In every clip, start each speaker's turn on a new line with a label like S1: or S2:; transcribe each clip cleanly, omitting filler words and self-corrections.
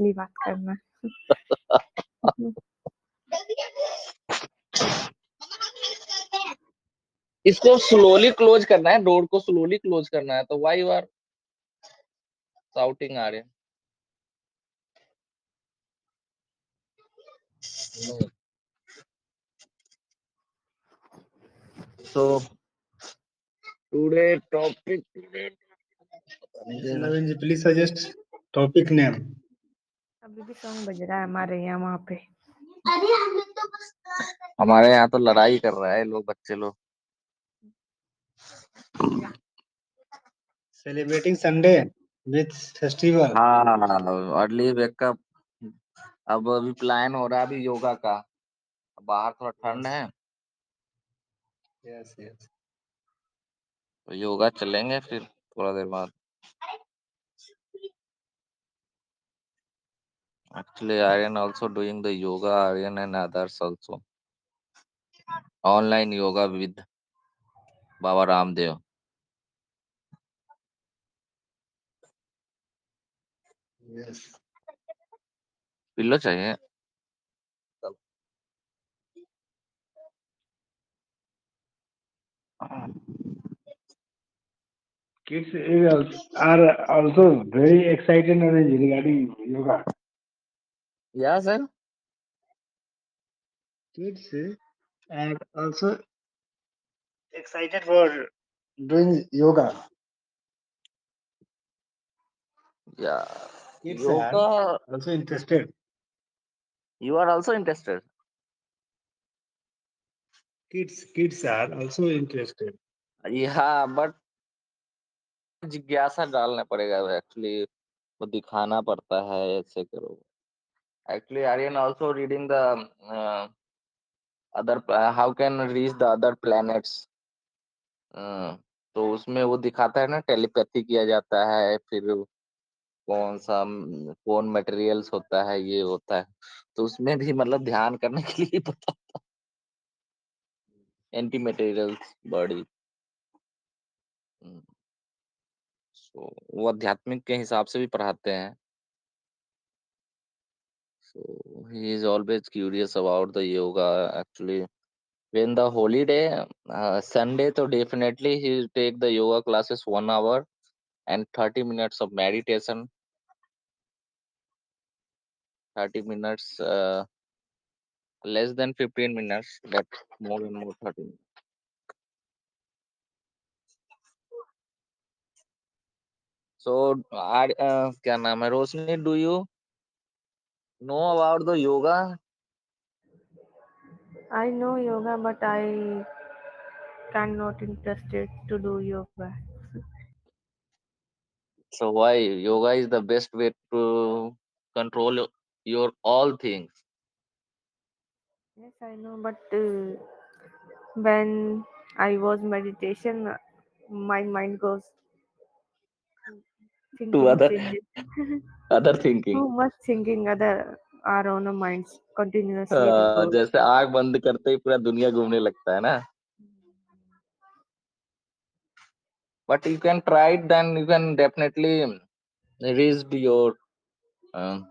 S1: Seriously बात करना।
S2: इसको स्लोली क्लोज करना है, डोर को स्लोली क्लोज करना है, तो व्हाई यू आर शाउटिंग आ रहे? So today topic,
S3: Naveen ji please suggest topic name.
S1: अभी भी सॉन्ग बज रहा है हमारे यहाँ वहाँ पे।
S2: हमारे यहाँ तो लड़ाई कर रहा है लोग, बच्चे लोग।
S3: Celebrating Sunday with festival.
S2: हाँ, अर्ली वेकअप। अब अभी प्लान हो रहा है अभी योगा का, बाहर थोड़ा ठंड है
S3: यस यस।
S2: तो योगा चलेंगे फिर थोड़ा देर बाद। Actually, Aryan also doing the yoga, Aryan and others also. Online yoga with Baba Ramdev.
S3: Yes.
S2: Pillow चाहिए?
S3: Kids are also very excited regarding yoga.
S2: Yeah, sir.
S3: Kids are also excited for doing yoga.
S2: Yeah.
S3: Kids are
S2: Yoga.
S3: also interested.
S2: You are also interested.
S3: Kids are also interested.
S2: Yeah, but जिज्ञासा डालना पड़ेगा actually, वो दिखाना पड़ता है ऐसे करो। Actually, Aryan also reading the other how can reach the other planets. तो उसमें वो दिखाता है ना, टेलीपैथी किया जाता है, फिर कौन सा कौन मटेरियल्स होता है, ये होता है, तो उसमें भी मतलब ध्यान करने के लिए पता, एंटी मटेरियल्स बॉडी। सो वो आध्यात्मिक के हिसाब से भी पढ़ाते हैं। So he is always curious about the yoga actually. When the holiday Sunday, तो definitely he take the yoga classes 1 hour and 30 minutes of meditation, 30 minutes, less than 15 minutes, but more and more 30 minutes. So, क्या नाम है, Roshni, do you know about the yoga?
S1: I know yoga, but I cannot interested to do yoga.
S2: So why yoga is the best way to control your all things?
S1: Yes, I know, but when I was meditation, my mind goes
S2: To
S1: thinking
S2: other
S1: changes.
S2: other thinking.
S1: Too much thinking other our own minds continuously it goes.
S2: जैसे आंख बंद करते ही पूरा दुनिया घूमने लगता है ना। But you can try it, then you can definitely reach your um,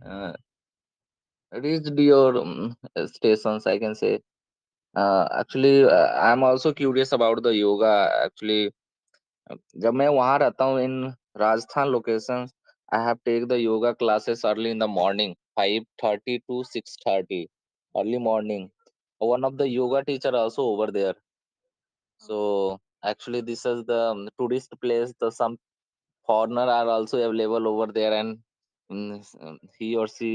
S2: uh, stations, I can say. Actually, I'm also curious about the yoga. Actually, जब मैं वहां रहता हूँ in Rajasthan location, I have take the yoga classes early in the morning 5:30 to 6:30, early morning. One of the yoga teacher also over there. सो actually this is the tourist place, the some foreigner are also available over there, and he or she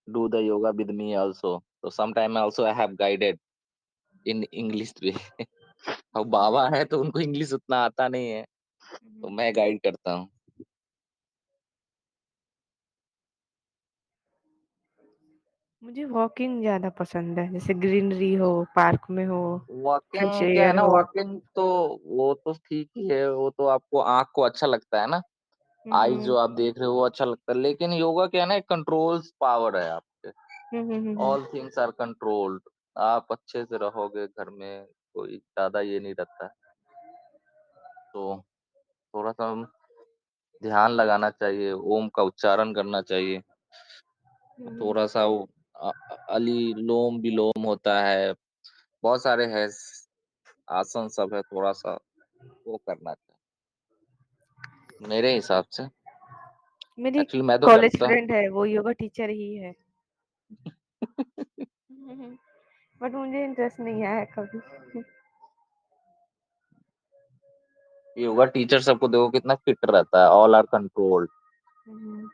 S2: do the yoga with me also. So sometime also I have guided in English way। अब बाबा है तो उनको English उतना आता नहीं है, तो मैं गाइड करता हूँ।
S1: मुझे वॉकिंग ज्यादा पसंद है, जैसे ग्रीनरी हो, पार्क में हो, फ्रेश
S2: वॉकिंग क्या है
S1: एयर
S2: ना,
S1: हो।
S2: वॉकिंग तो वो तो ठीक ही है, वो तो आपको आंख को अच्छा लगता है ना, आई
S1: हम्म
S2: जो आप देख रहे हो वो अच्छा लगता है। लेकिन योगा क्या है ना, एक कंट्रोल्स पावर है आपके,
S1: hmm.
S2: All things are controlled. आप अच्छे से रहोगे घर में, कोई ज्यादा ये नहीं रहता है। तो थोड़ा सा ध्यान लगाना चाहिए, ओम का उच्चारण करना चाहिए।
S1: हम्म,
S2: थोड़ा सा वो अलिलोम विलोम होता है, बहुत सारे है आसन सब है, थोड़ा सा वो करना चाहिए मेरे हिसाब से।
S1: मेरी
S2: एक्चुअली मैं तो
S1: कॉलेज
S2: करता।
S1: फ्रेंड है, वो योगा टीचर ही है। बट मुझे इंटरेस्ट नहीं आया कभी।
S2: योगा टीचर सबको देखो कितना फिट रहता है, all are controlled.
S1: Hmm,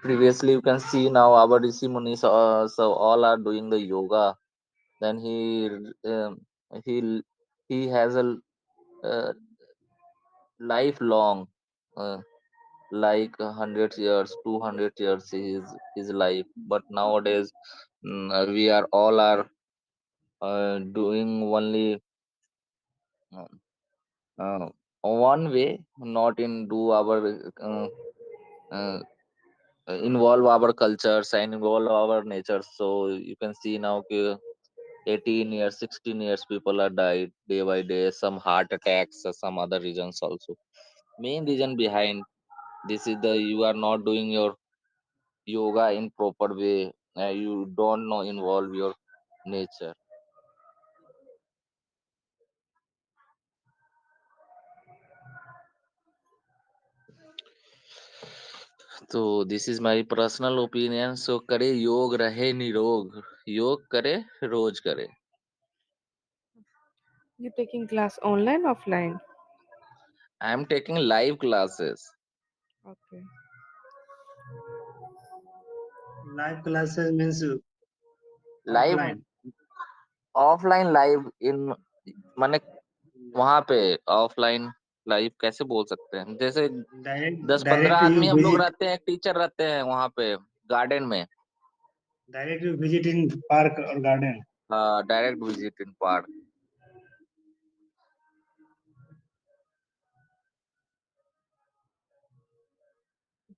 S2: Previously you can see now our Rishi Munis so all are doing the yoga. Then um, he he has a uh, lifelong, uh, like 100 years, 200 years his life. But nowadays we are all are doing only uh, uh, one way, not in do our uh, uh, involve our cultures and involve our nature. So you can see now 18 years 16 years people are died day by day, some heart attacks, some other reasons also. Main reason behind this is the you are not doing your yoga in proper way, you don't know involve your nature. So this is my personal opinion. So करे योग रहे निरोग, योग करे रोज करे.
S1: You taking class online, offline?
S2: I am taking live classes.
S1: Okay.
S3: Live classes means
S2: Live,
S3: offline.
S2: Offline live in, माने वहां पे ऑफलाइन लाइव कैसे बोल सकते हैं, जैसे दस पंद्रह
S3: Direct you
S2: आदमी हम लोग
S3: visit,
S2: रहते हैं, टीचर रहते हैं वहां पे गार्डन में.
S3: direct you visit in park or garden.
S2: Direct visit in park.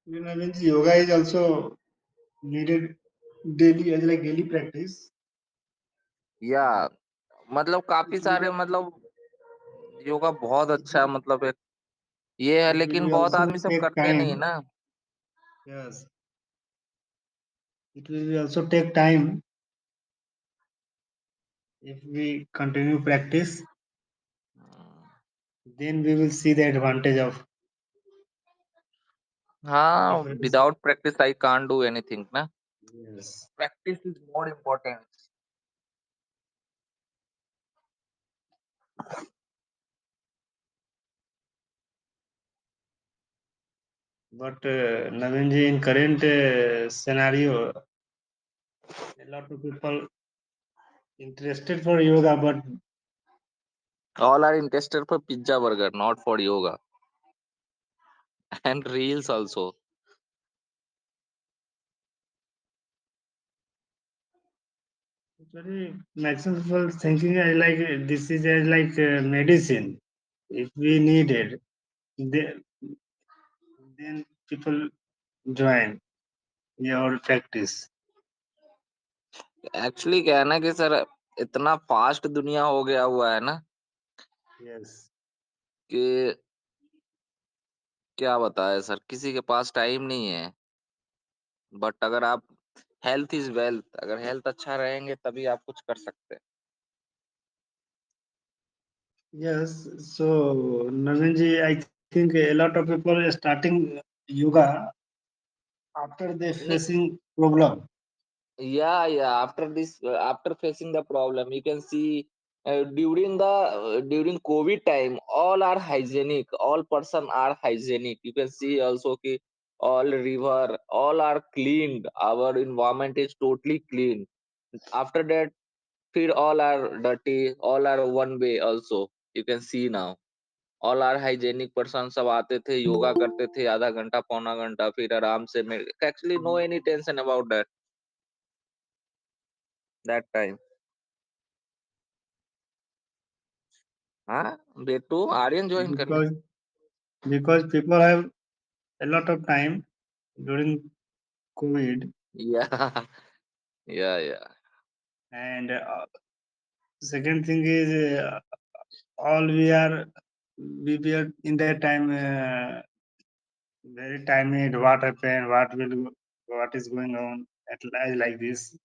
S3: Means yoga is also needed daily as like daily practice.
S2: या मतलब
S3: It
S2: काफी
S3: will
S2: सारे मतलब योगा बहुत
S3: it
S2: अच्छा
S3: will,
S2: मतलब एक ये है,
S3: it will
S2: लेकिन
S3: be
S2: बहुत
S3: also
S2: आदमी सब
S3: take
S2: करते नहीं
S3: time.
S2: ना.
S3: Yes, it will be also take time. If we continue practice, then we will see the advantage
S2: हाँ,
S3: of it.
S2: Without practice I can't do anything ना.
S3: Yes,
S2: practice is more important.
S3: but Naveen ji, in current scenario, a lot of people interested for yoga, but
S2: All are interested for pizza burger, not for yoga. And reels also.
S3: very maximum people thinking like this is as like medicine. If we need it, then people join your practice.
S2: Actually क्या है ना कि sir, इतना fast दुनिया हो गया हुआ है ना
S3: Yes,
S2: कि क्या बताए सर, किसी के पास टाइम नहीं है. बट अगर आप, हेल्थ इज वेल्थ, अगर हेल्थ अच्छा रहेंगे तभी आप कुछ कर सकते हैं.
S3: yes. So Navinji, I think a lot of people are starting yoga after they
S2: नहीं,
S3: facing problem.
S2: yeah, after facing the problem you can see during COVID time all are hygienic, all person are hygienic. You can see also कि all river all are cleaned, our environment is totally clean. After that फिर all are dirty, all are one way also. You can see now all are hygienic person, सब आते थे योगा करते थे आधा घंटा पौना घंटा, फिर आराम से actually no any tension about that time. हाँ बेटू, आर्यन ज्वाइन करनी.
S3: because because people have a lot of time during COVID,
S2: या या
S3: and second thing is all we are in that time very timid. What happened? What is going on at like this?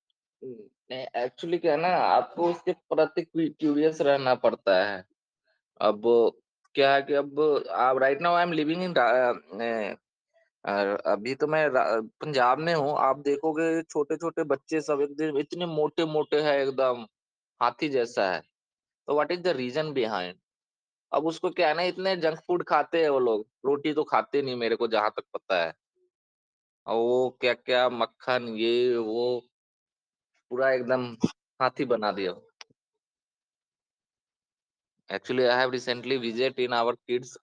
S2: नहीं, actually क्या है ना, आपको उसके प्रति curious रहना पड़ता है। अब क्या है कि अब आप right now I am living in अभी तो मैं पंजाब में हूँ। आप देखोगे छोटे छोटे बच्चे सब एकदम इतने मोटे मोटे हैं, एकदम हाथी जैसा है। तो what is the reason behind? अब उसको क्या है ना, इतने जंक फूड खाते हैं वो लोग, रोटी तो खाते नहीं मेरे को जहां तक पता है। और वो क्या क्या मक्खन ये वो पूरा एकदम हाथी बना दिया। Actually, I have recently visited in our kids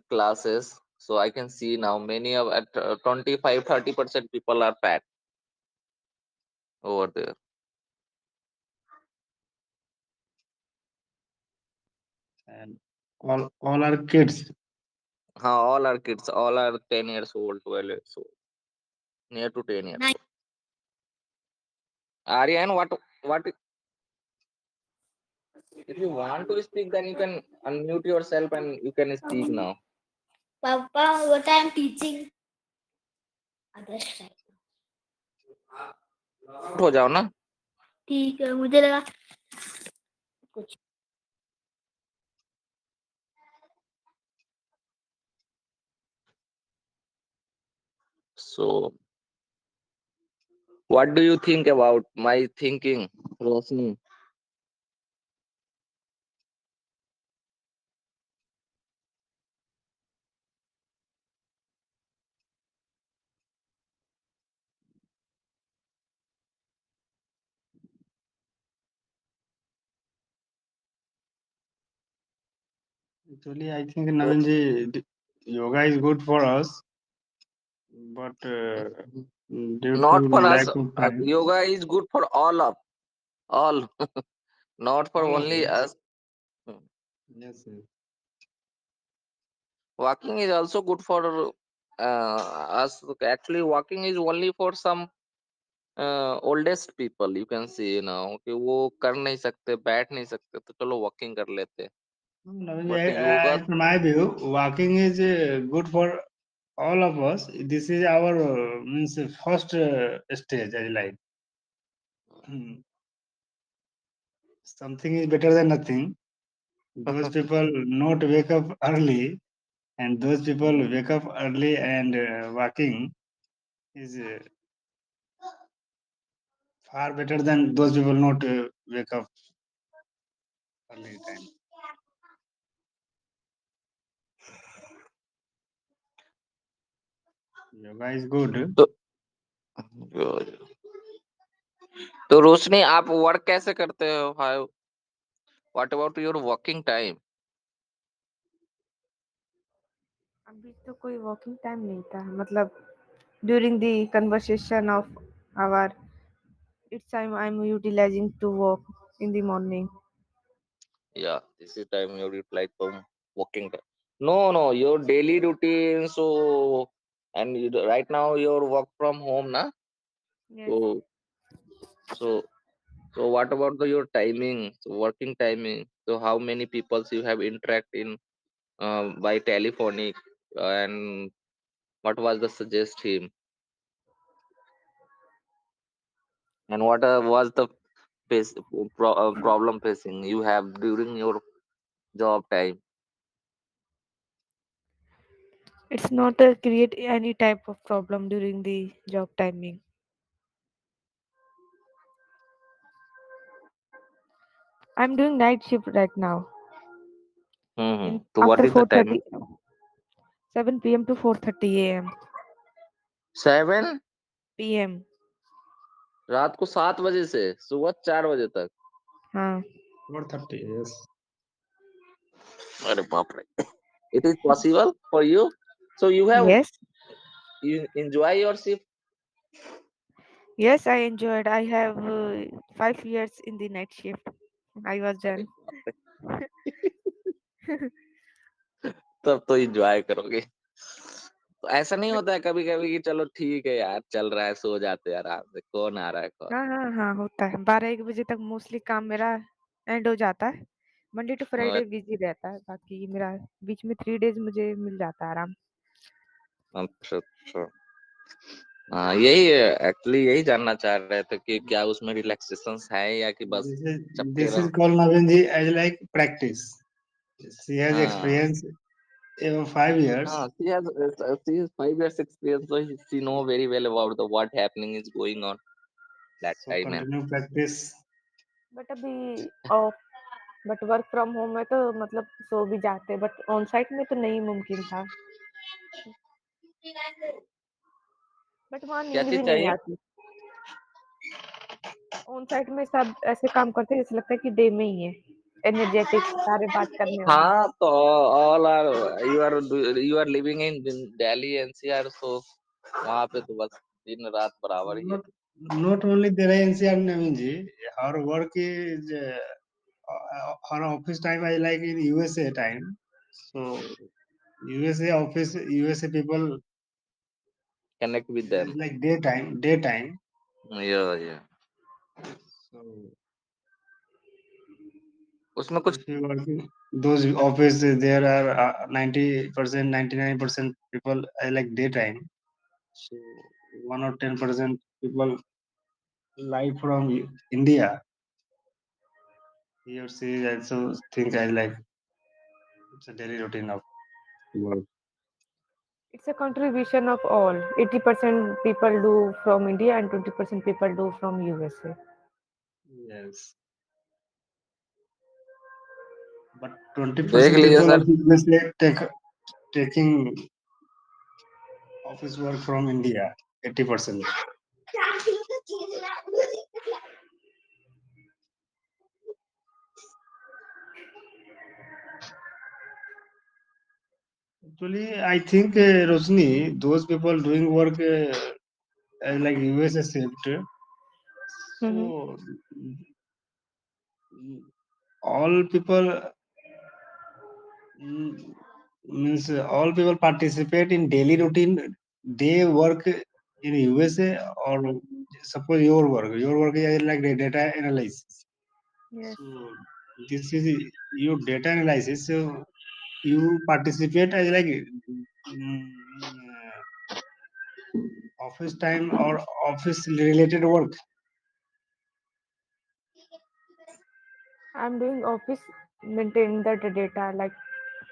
S2: classes, so I can see now many of at 25-30% people are fat over there.
S3: And all are kids.
S2: All are kids, all are 10 years old, 12 years old, near to 10 years old. Aryan, what if you want to speak, then you can unmute yourself and you can speak now.
S4: Papa, what I am teaching others right.
S2: हो जाओ ना।
S4: ठीक है, मुझे लगा कुछ
S2: So, what do you think about my thinking, Rosni?
S3: Actually, I think Navinji, yoga is good for us, but due
S2: Not
S3: to
S2: for us.
S3: lack of time.
S2: Yoga is good for all, not for
S3: All of
S2: only
S3: us.
S2: us.
S3: Yes, yes.
S2: Walking is also good for us. Actually, walking is only for some oldest people. You can see now कि वो कर नहीं सकते, बैठ नहीं सकते, तो चलो walking कर लेते।
S3: Navinji,
S2: But yoga,
S3: as per my view, walking is good for all of us. This is our means first stage in life. Something is better than nothing. Those people not wake up early, and those people wake up early and walking is far better than those people not wake up early time. Yoga is good.
S2: तो तो रोशनी, आप work कैसे करते हो? How what about your working time?
S1: अभी तो कोई walking time नहीं था, मतलब during the conversation of our it's time I am utilizing to walk in the morning.
S2: Yeah, this is time you reply from working time. No, your daily routine. So, and right now your work from home, na?
S1: Yes.
S2: So, so, so what about your timing, so working timing? So, how many people you have interact in by telephonic, and what was the suggest him, and what was the face, problem facing you have during your job time?
S1: It's not create any type of problem during the job timing. I'm doing night shift right now in
S2: So, what
S1: after
S2: is the timing?
S1: 4:30, 7 p.m. to 4:30 a.m.
S2: 7
S1: p.m.
S2: रात को 7 बजे से सुबह 4 बजे तक?
S1: हाँ।
S3: 4:30. Yes.
S2: अरे बाप रे! It is possible for you? So
S1: Yes,
S2: you enjoy your shift?
S1: yes, I enjoyed. I have 5 years in the night shift. I was
S2: अरे
S1: done.
S2: बाप रे! तब तो एंजॉय करोगे। तो ऐसा नहीं होता है कभी-कभी कि चलो ठीक है यार, चल रहा है, सो जाते हैं आराम से, कौन आ रहा है कॉल?
S1: हाँ, हाँ, हाँ, होता है। 12-1 बजे तक मोस्टली काम मेरा एंड हो जाता है। मंडे टू
S2: हाँ,
S1: फ्राइडे बिज़ी रहता है, बाकी मेरा बीच में 3 डेज़ मुझे मिल जाता है आराम।
S2: अच्छा अच्छा। हाँ यही एक्चुअली यही जानना चाह रहे थे कि क्या उसमें रिलैक्सेशंस है या कि बस
S3: This is
S2: चपटे
S3: this is
S2: रहो।
S3: called Naveen as like practice. She has
S2: हाँ
S3: experience over 5 years.
S2: हाँ, she has 5 years experience, so she know very well about the what happening is going on that
S3: So
S2: time and
S3: continue practice.
S1: But अभी off but work from home में तो मतलब सो भी जाते, but on site में तो नहीं मुमकिन था। बट वहाँ
S2: क्या
S1: नींद
S2: चीज
S1: भी नहीं
S2: चाहिए।
S1: आती। ऑन साइट में सब ऐसे काम करते हैं जैसे लगता है कि डे में ही है, एनर्जेटिक, सारे बात करने वाले।
S2: हाँ तो all are you are living in Delhi NCR, so वहाँ पे तो बस दिन रात बराबर ही है।
S3: Not not only there NCR Naveen ji, her work is her office time I like in USA time. So USA office USA people
S2: connect with
S3: is
S2: them.
S3: like daytime.
S2: या
S3: So
S2: उसमें कुछ।
S3: if you working those office there are 90%, 99% people I like daytime. So 1 or 10% people live from India. He or she also think I like it's a daily routine of work.
S1: It's a contribution of all. 80% people do from India and 20% people do from USA.
S3: Yes, but
S2: देख
S3: 20%
S2: लीजिए
S3: people
S2: sir.
S3: of USA taking office work from India. 80%. Actually, I think Rosni, those people doing work like USA shift.
S1: Mm-hmm.
S3: So all people mm, means all people participate in daily routine. They work in USA or suppose your work is like the data analysis.
S1: Yes.
S3: So this is your data analysis. So you participate as like office time or office related work.
S1: I'm doing office maintaining the data like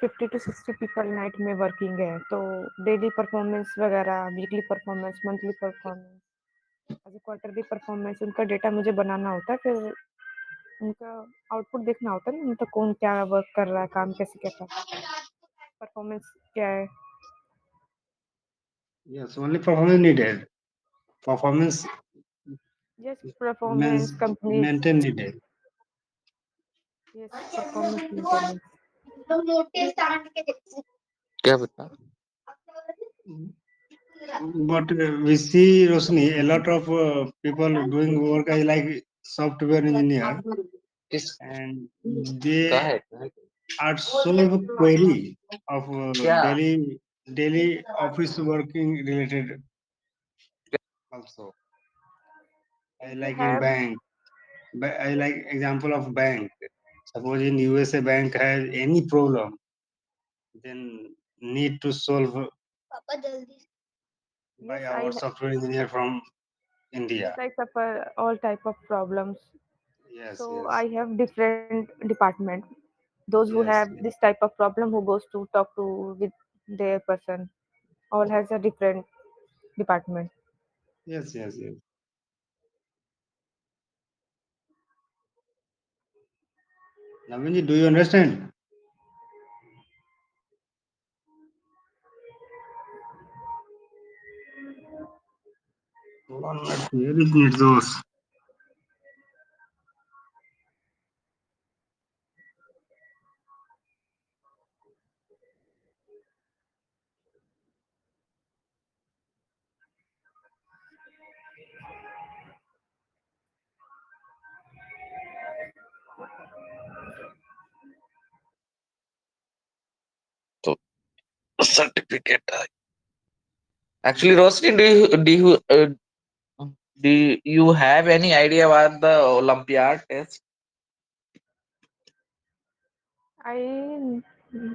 S1: 50 to 60 people night में working है, तो daily performance वगैरह, weekly performance, monthly performance, as quarterly performance, उनका data मुझे बनाना होता है। फिर उनका आउटपुट देखना होता है ना, मतलब कौन क्या वर्क कर रहा है, काम कैसे क्या कर रहा है, परफॉर्मेंस क्या है।
S3: Yes, only performance needed. Performance
S1: yes, performance company.
S3: maintain needed.
S1: Yes, performance maintenance.
S2: क्या बता।
S3: But we see Rosni, a lot of people doing work as like software engineer,
S2: किस
S3: and
S2: का
S3: they
S2: है
S3: are solve query of
S2: क्या।
S3: daily office working related also. I
S1: you
S3: like in
S1: have.
S3: bank. I like example of bank. Suppose in USA bank has any problem, then need to solve by
S1: yes
S3: our
S1: I.
S3: software engineer from
S1: Yes,
S3: India.
S1: I suffer all type of problems.
S3: Yes,
S1: So
S3: yes,
S1: I have different department. Those who have
S3: yes,
S1: this
S3: yes,
S1: type of problem who goes to talk to with their person. All has a different department.
S3: yes, yes, yes. Navinji, do you understand? One minute, very good, those.
S2: तो certificate. Actually Roshni, do you have any idea about the Olympiad test?
S1: I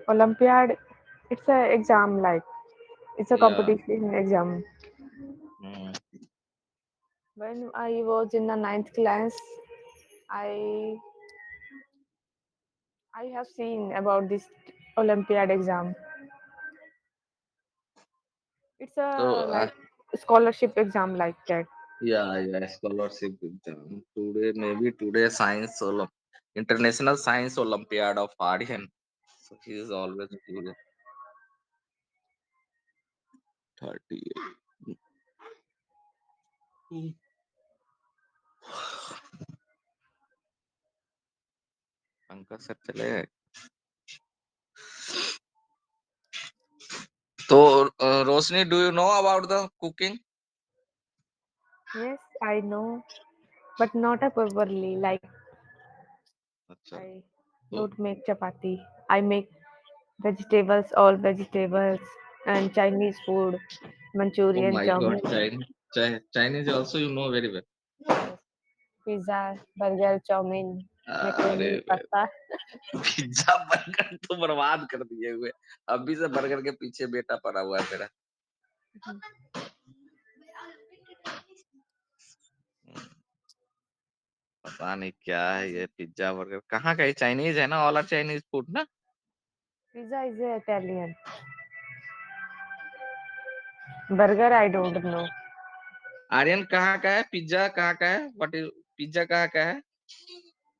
S1: Olympiad. It's a exam like. It's a
S2: Yeah.
S1: competition exam.
S2: Mm.
S1: When I was in the ninth class, I I have seen about this Olympiad exam. It's
S2: So,
S1: a like scholarship exam like that.
S2: yeah, scholarship exam. Maybe today International Science Olympiad of Aryan. So he is always curious. 30. Pankaj sir चले गए। तो Roshni, do you know about the cooking?
S1: Yes, I know, but not a properly. Like
S2: अच्छा।
S1: I
S2: तो
S1: don't make chapati. I make vegetables, all vegetables, and Chinese food,
S2: oh
S1: Manchurian,
S2: my god,
S1: chowmein,
S2: Chinese also you know very well.
S1: yes, pizza, burger, chowmein,
S2: अरे
S1: macaroni, pasta.
S2: Pizza burger तो बर्बाद कर दिए हुए। अभी से burger के पीछे बेटा पड़ा हुआ है मेरा। पता नहीं क्या है ये पिज्जा बर्गर, कहाँ का है? चाइनीज है ना? ऑल आर चाइनीज फूड ना?
S1: Pizza is Italian. Burger, I don't know.
S2: Aryan कहाँ का है? पिज्जा कहाँ का है? What is pizza? कहाँ का है?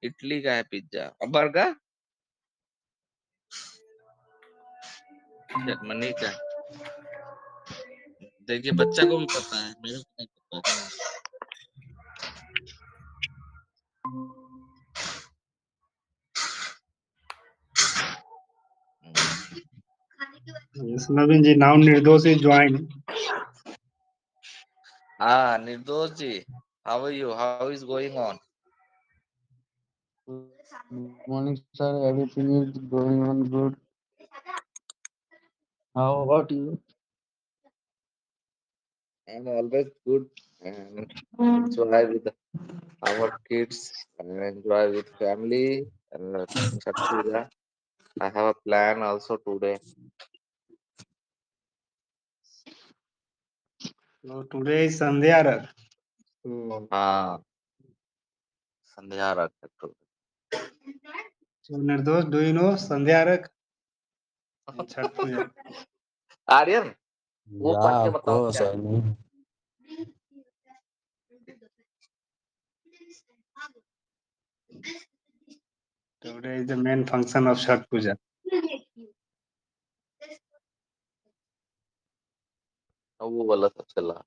S2: इटली का है पिज्जा। और बर्गर जर्मनी का है। देखिए बच्चा को भी पता है, मेरे को नहीं पता।
S3: Yes, Naveen ji, now Nirdosh is joined.
S2: हाँ Nirdosh ji, how are you? How is going on?
S5: Good morning, sir. Everything is going on good. How about you?
S2: I'm always good and enjoy with our kids and enjoy with family and Chhath Puja. I have a plan also today.
S3: So today is Sandhya Rath. So,
S2: हाँ, संध्या रात है
S3: so Nirdosh, do you know Sandhya Rath and Chhath Puja?
S2: Aryan, वो पढ़
S5: Yeah,
S2: के
S5: of
S2: बताओ
S5: course,
S2: क्या
S5: I
S2: है?
S5: know.
S3: Today is the main function of Chhath Puja.
S2: वो वाला सब चला।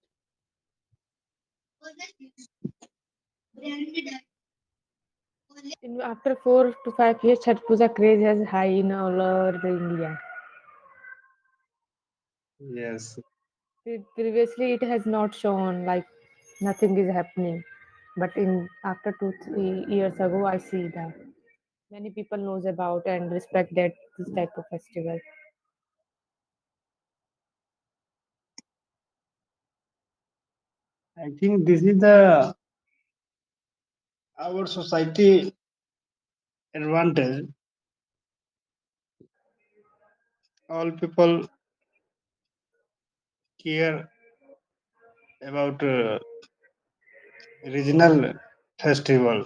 S1: After 4 to 5 years, Chhath Puja craze has high in all over the India.
S3: Yes.
S1: Previously, it has not shown like nothing is happening, but in after 2 3 years ago, I see that many people knows about and respect that this type of festival.
S3: I think this is the our society advantage. All people care about regional festival.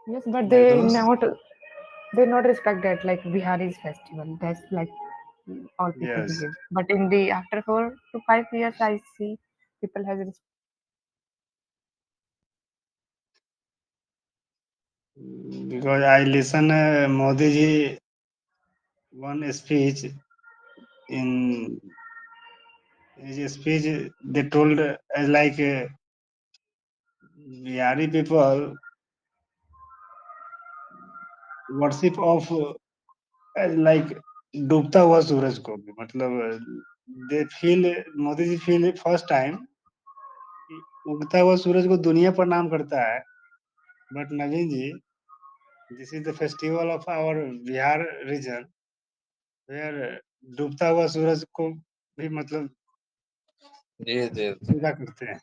S1: Yes, but
S3: Nirdosh?
S1: they not respect that like Bihari's festival. That's like all people
S3: Yes.
S1: behave. But in the after 4 to 5 years, I see people has
S3: Because I listen Modi ji one speech in his speech they told like Bihari people worship of like डूबता हुआ सूरज को भी मतलब they feel Modi ji feel first time उगता हुआ सूरज को दुनिया प्रणाम करता है but Naveen ji this is the festival of our Bihar region where डूबता हुआ सूरज को भी मतलब
S2: जी जी जी।
S3: पूजा करते हैं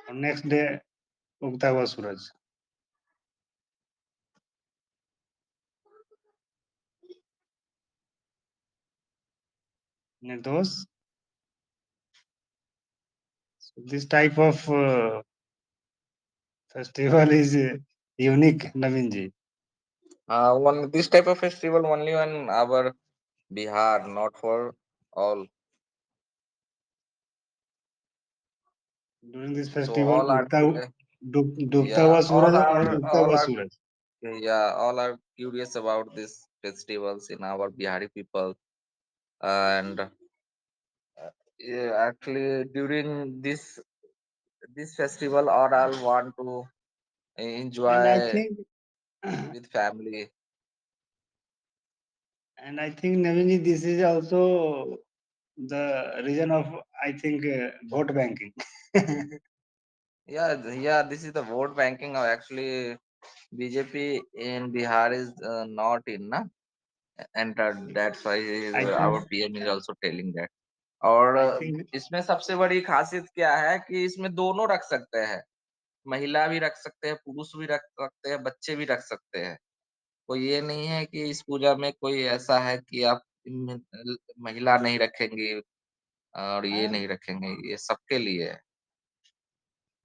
S3: और नेक्स्ट डे उगता हुआ सूरज Nirdos. So this type of festival is unique, Navinji.
S2: One this type of festival only in our Bihar, not for all.
S3: During this
S2: So
S3: festival,
S2: all are
S3: डूबता
S2: yeah,
S3: हुआ सूरज और उगता
S2: all
S3: हुआ
S2: are
S3: Suraj.
S2: all are curious about these festivals in our Bihari people, and yeah, actually during this festival, all want to
S3: And I
S2: enjoy
S3: think,
S2: with family.
S3: and I think, Navinji, this is also the reason of, I think, vote banking.
S2: Yeah, this is the vote banking. Actually, BJP in Bihar is not in na entered. That's why
S3: I think,
S2: our PM is also telling that. और
S3: I think,
S2: इसमें सबसे बड़ी खासियत क्या है कि इसमें दोनों रख सकते हैं, महिला भी रख सकते हैं, पुरुष भी रख सकते हैं, बच्चे भी रख सकते हैं। कोई ये नहीं है कि इस पूजा में कोई ऐसा है कि आप महिला नहीं रखेंगे और ये
S3: and,
S2: नहीं रखेंगे, ये सबके लिए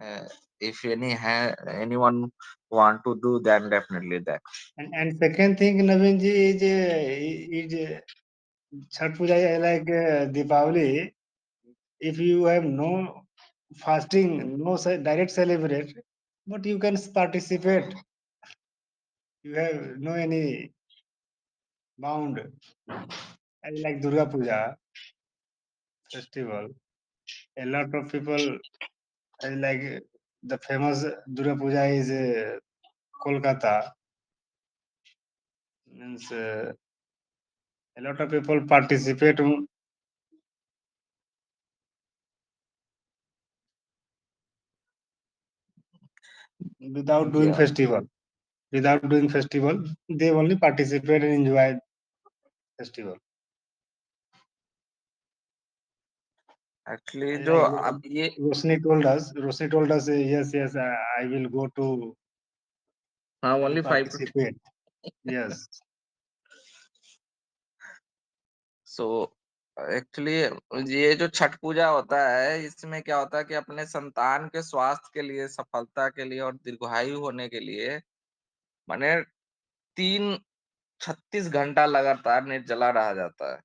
S2: है। If anyone want to do, then definitely that.
S3: and second thing, Navinji, is Chhat Puja is like Deepavali. If you have no fasting, no direct celebrate, but you can participate. You have no any bound. And like Durga Puja festival, a lot of people like the famous Durga Puja is Kolkata. Means a lot of people participate without doing
S2: Yeah,
S3: festival. Without doing festival, they only participate and enjoy festival.
S2: actually जो
S3: Like
S2: अब ये
S3: Rosni told us, yes, yes, I will go to,
S2: हाँ
S3: I will
S2: only 5 to 10.
S3: participate. Yes,
S2: so actually ये जो छठ पूजा होता है, इसमें क्या होता है कि अपने संतान के स्वास्थ्य के लिए, सफलता के लिए और दीर्घायु होने के लिए माने 36 घंटा लगातार निर्जला रहा जाता है।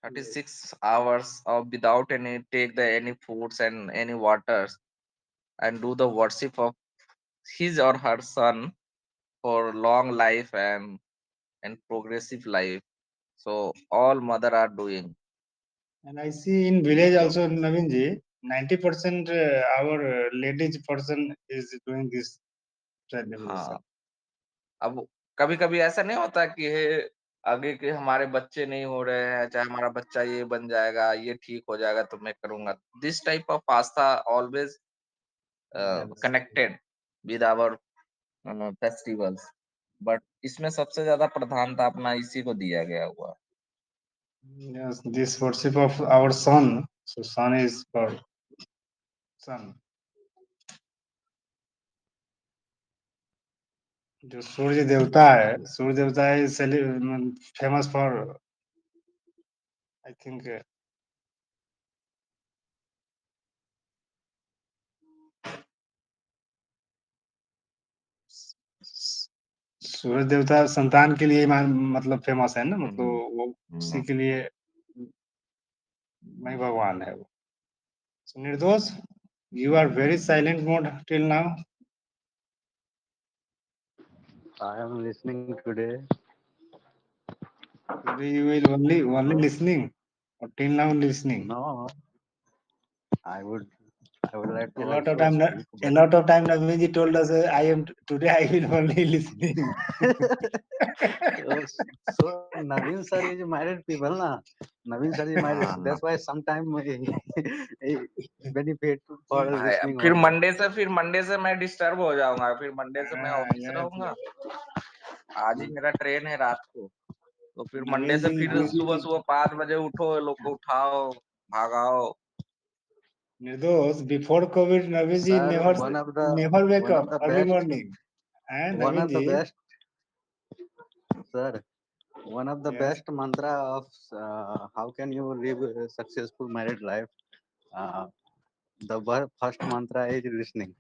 S2: 36 hours of without any take the any foods and any waters, and do the worship of his or her son for long life and progressive life. So all mother are doing.
S3: and I see in
S2: ये
S3: village
S2: जो
S3: also, Navinji, 90% our ladies person is doing this celebration.
S2: हाँ, अब कभी-कभी ऐसा नहीं होता कि आगे के हमारे बच्चे नहीं हो रहे हैं, चाहे हमारा बच्चा ये बन जाएगा, ये ठीक हो जाएगा तो मैं करूँगा। दिस टाइप ऑफ आस्था always
S3: Yes,
S2: connected with our festivals, but इसमें सबसे ज़्यादा प्रधानता अपना इसी को दिया गया हुआ है।
S3: yes, this worship of our sun. So sun is for sun. जो सूर्य देवता is famous for, I think, सूर्य देवता संतान के लिए ही मतलब फेमस है ना, मतलब
S2: हुँ,
S3: वो
S2: हुँ।
S3: उसी के लिए मैं भगवान है वो. So Nirdosh, you are very silent mode till now.
S5: I am listening today.
S3: Today you will only
S5: So
S3: listening, or till now listening.
S5: no, I would I would like to
S3: A lot of
S5: also
S3: time,
S5: speak,
S3: a
S5: but
S3: lot of time Naveenji told us, today I will only listening.
S5: so Naveen sir is married people na. Naveen sir is married.
S2: हाँ,
S5: That's why sometime he benefit for listening
S2: फिर
S5: also.
S2: Monday से मैं disturb हो जाऊँगा, फिर Monday से मैं office
S3: Yes,
S2: रहूँगा।
S3: yes.
S2: आज ही मेरा ट्रेन है रात को, तो फिर मंडे से
S3: Naveenji,
S2: फिर सुबह-सुबह 5 बजे उठो, ये लोग को उठाओ, भगाओ।
S3: Nirdosh, before COVID, Naveenji
S5: Sir,
S3: never wake
S5: one
S3: up
S5: of the
S3: early
S5: best,
S3: morning. And
S5: one of the
S3: Naveenji,
S5: best, sir. One of the
S3: Yes.
S5: best mantra of how can you live a successful married life. Uh, the first mantra is listening.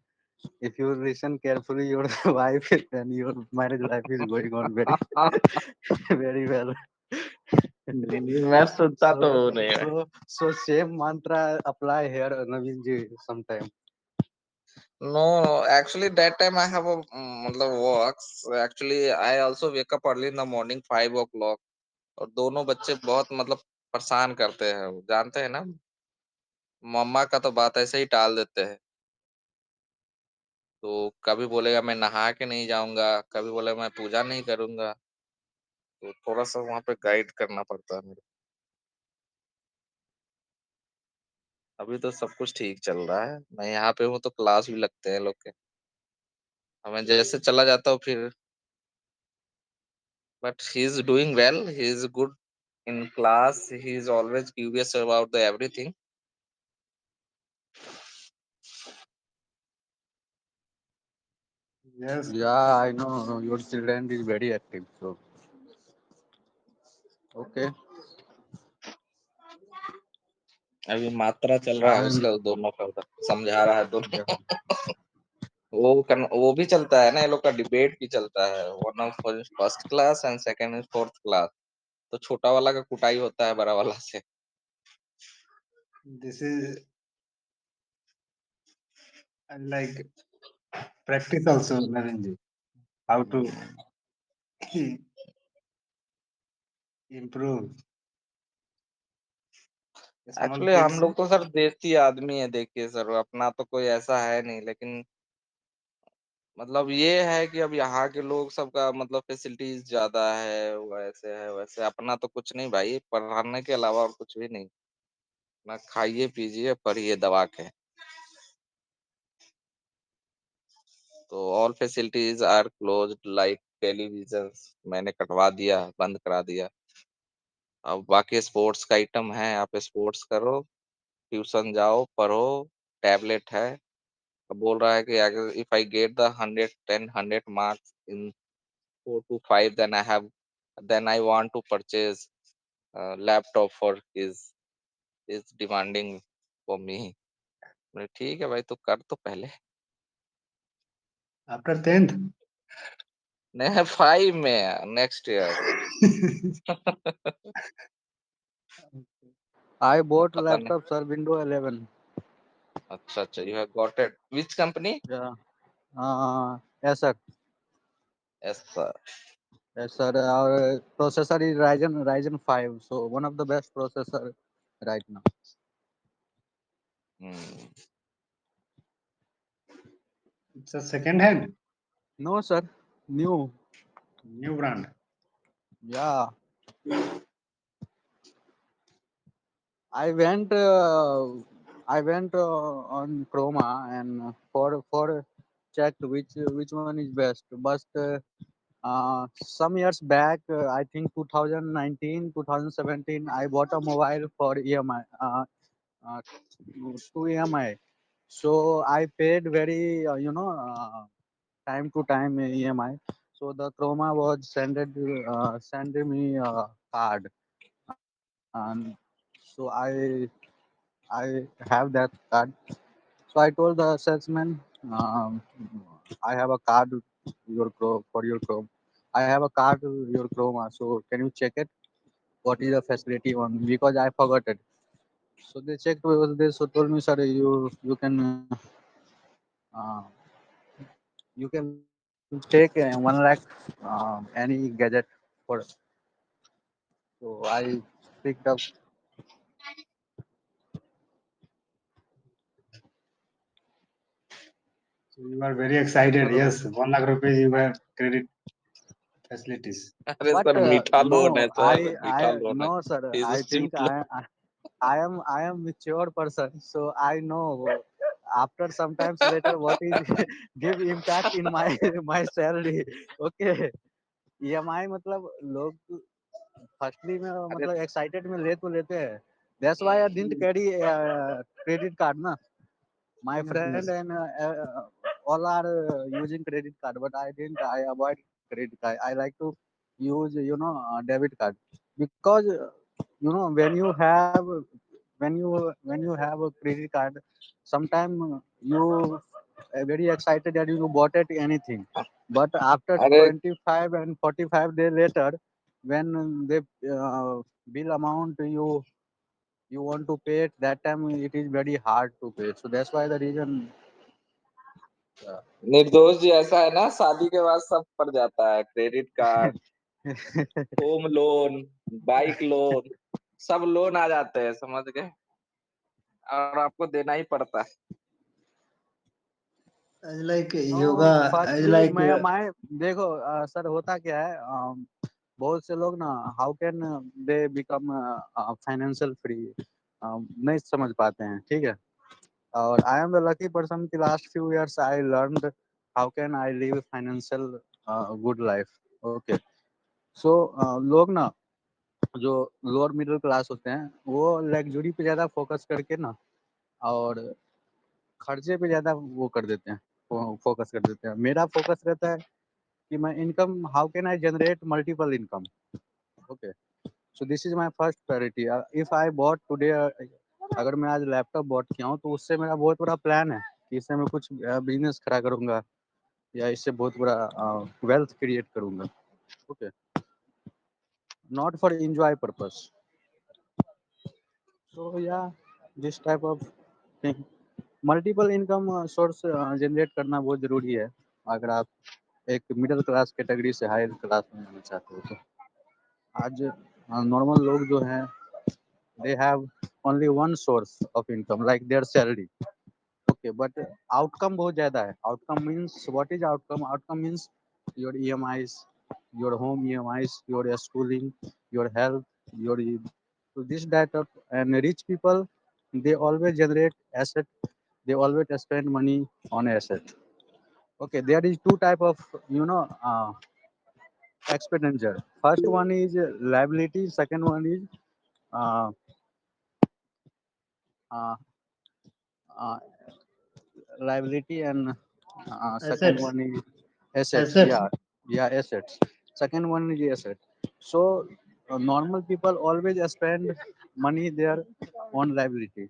S5: If you listen carefully, your wife and your marriage life is going on very, very well.
S2: मैं सुनता
S5: So,
S2: तो हूँ नहीं मैं.
S5: so same mantra apply here, Naveen ji, sometime.
S2: No, actually that time I have a मतलब works. Actually I also wake up early in the morning 5 o'clock. और दोनों बच्चे बहुत मतलब परेशान करते हैं, जानते हैं ना. मम्मा का तो बात ऐसे ही टाल देते हैं. तो कभी बोलेगा मैं नहा के नहीं जाऊंगा, कभी बोलेगा मैं पूजा नहीं करूंगा. तो थोड़ा सा वहां पे गाइड करना पड़ता है मेरे. अभी तो सब कुछ ठीक चल रहा है. मैं यहाँ पे हूँ तो क्लास भी लगते हैं लोग के. अब मैं जैसे चला जाता हूँ फिर. But he is doing well, he is good in class. He is always curious about the everything.
S3: Yes.
S5: Yeah, I know your children is very active. So, okay.
S2: अभी मात्रा चल रहा है
S5: And
S2: उसका दोनों का उधर समझा रहा है
S5: yeah,
S2: दोनों. वो भी चलता है ना, ये लोग का डिबेट भी चलता है. One of first class and second is fourth class. तो छोटा वाला का कुटाई होता है बड़ा वाला से.
S3: This is like practice also, Navinji. How to improve a small
S2: actually हम
S3: kids.
S2: लोग तो सर देसी आदमी है, देखिए सर अपना तो कोई ऐसा है नहीं, लेकिन मतलब ये है कि अब यहाँ के लोग सबका मतलब फैसिलिटीज ज्यादा है, वैसे है वैसे. अपना तो कुछ नहीं भाई, पढ़ाने के अलावा और कुछ भी नहीं. ना खाइए पीजिए पढ़िए दबा के. तो all facilities are closed like television. मैंने कटवा दिया, बंद करा दिया. अब बाकी स्पोर्ट्स का आइटम है, आप स्पोर्ट्स करो, ट्यूशन जाओ, पढ़ो. टैबलेट है. अब बोल रहा है कि अगर if I get the 100 in 4 to 5, then I want to purchase laptop for his is demanding for me. मैंने ठीक है भाई, तो कर तो पहले.
S3: After 10th.
S2: नहीं 5 में नेक्स्ट ईयर.
S5: I bought
S2: पता नहीं.
S5: laptop, sir, Windows 11.
S2: अच्छा अच्छा, you have got it. Which company?
S5: Yeah. Yes, sir.
S2: Yes sir.
S5: Yes, sir. Our processor is Ryzen 5. So one of the best processor right now.
S2: Hmm.
S3: It's a second hand,
S5: No, sir. New.
S3: new brand.
S5: Yeah. I went. On Chroma and for checked which one is best. But some years back, I think 2019, 2017, I bought a mobile for EMI. Uh, to EMI. So I paid very, time to time EMI. So the Chroma was sending me a card, and so I have that card. So I told the salesman, I have a card for your Chrome. I have a card your Chroma. So can you check it? What is the facility on? Because I forgot it. So they checked with this. So told me, sir, you can uh, you can take 1 lakh any gadget for. So I picked up.
S3: So you are very excited.
S5: So,
S3: Yes, 1 lakh rupees you have credit facilities.
S2: अरे
S5: but
S2: sir मीठा loan है
S5: no,
S2: sir, मीठा
S5: I
S2: loan है.
S5: no, sir.
S2: Is
S5: I think
S2: student.
S5: I am mature person, so I know after sometimes later what is give impact in my my salary. Okay, EMI मतलब लोग firstly में
S2: अरे
S5: मतलब excited में ले तो लेते हैं. That's why I didn't carry credit card ना. My
S3: Yes,
S5: friend
S3: yes.
S5: and all are using credit card, but I didn't. I avoid credit card. I like to use debit card, because when you have a credit card, sometime you very excited that you bought it anything, but after
S2: अरे
S5: 25 and 45 days later, when they bill amount you want to pay it, that time it is very hard to pay. So that's why the reason.
S2: निर्दोष जी, ऐसा है ना, शादी के बाद सब पड़ जाता है, credit card, home loan, bike loan, सब लोन आ जाते हैं, समझ गए, और आपको देना ही पड़ता है।
S3: As like
S5: no,
S3: yoga, as
S5: firstly
S3: like
S5: मैं देखो, सर होता क्या है, बहुत से लोग ना, how can they become financial free, नहीं समझ पाते हैं, ठीक है। और I am the lucky person कि last few years I learned how can I live financial good life. Okay, so लोग ना जो लोअर मिडिल क्लास होते हैं वो लग्जरी पे ज़्यादा फोकस करके ना, और खर्चे पे ज़्यादा वो कर देते हैं, फोकस कर देते हैं। मेरा फोकस रहता है कि मैं income, how can I generate multiple income. Okay, so this is my first priority. If I bought today, अगर मैं आज लैपटॉप बॉट किया हूँ तो उससे मेरा बहुत बड़ा प्लान है कि इससे मैं कुछ बिजनेस खड़ा करूंगा, या इससे बहुत बड़ा वेल्थ क्रिएट करूंगा। Okay, not for enjoy purpose. So yeah, this type of thing, multiple income source generate करना बहुत ज़रूरी है अगर आप एक मिडिल क्लास कैटेगरी से हायर क्लास में आना चाहते हो तो। आज नॉर्मल लोग जो हैं, they have only one source of income like there salary. Okay, but outcome बहुत ज़्यादा है। Outcome means, what is outcome? Outcome means your EMIs, your home EMIs, your schooling, your health, your, so this data, and rich people, they always generate asset, they always spend money on asset. Okay, there is two type of expenditure. First one is liability, second one is uh, uh, uh, liability, and second
S3: assets,
S5: one is assets.
S3: assets.
S5: Yeah, yeah, assets. Second one is asset. So normal people always spend money there on liability,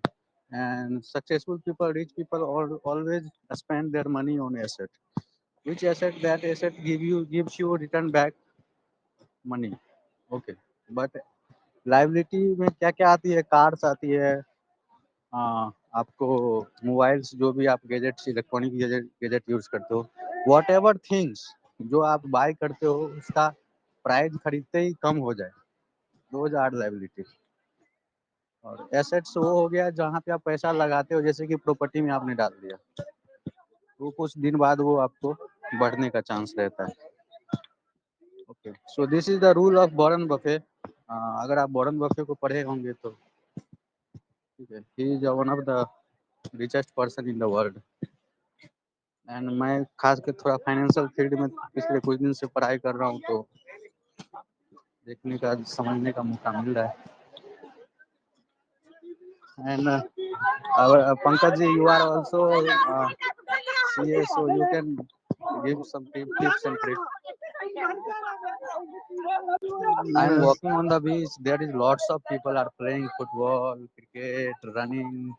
S5: and successful people, rich people, always spend their money on asset. Which asset? That asset gives you return back money. Okay, but liability में क्या क्या आती है? Cars आती है, आपको mobiles, जो भी आप गैजेट्स, इलेक्ट्रॉनिक गैजेट यूज करते हो, वॉट एवर थिंग्स जो आप बाय करते हो उसका प्राइस खरीदते ही कम हो जाए, दोज आर लाइबिलिटी। और एसेट्स वो हो गया जहाँ पे आप पैसा लगाते हो, जैसे कि प्रॉपर्टी में आपने डाल दिया, वो कुछ दिन बाद वो आपको बढ़ने का चांस रहता है। Okay, so this is the rule of Warren Buffett. अगर आप वॉरेन बफे को पढ़े होंगे तो ठीक है, he is one of the richest person in the world. And मैं खास कर थोड़ा फाइनेंशियल फील्ड में पिछले कुछ दिन से पढ़ाई कर रहा हूँ, तो देखने का, समझने का मौका मिल रहा है। And Pankaj ji, you are also CA, so you can give some tips and tricks. I am
S3: Yes,
S5: walking on the beach. There is lots of people are playing football, cricket, running.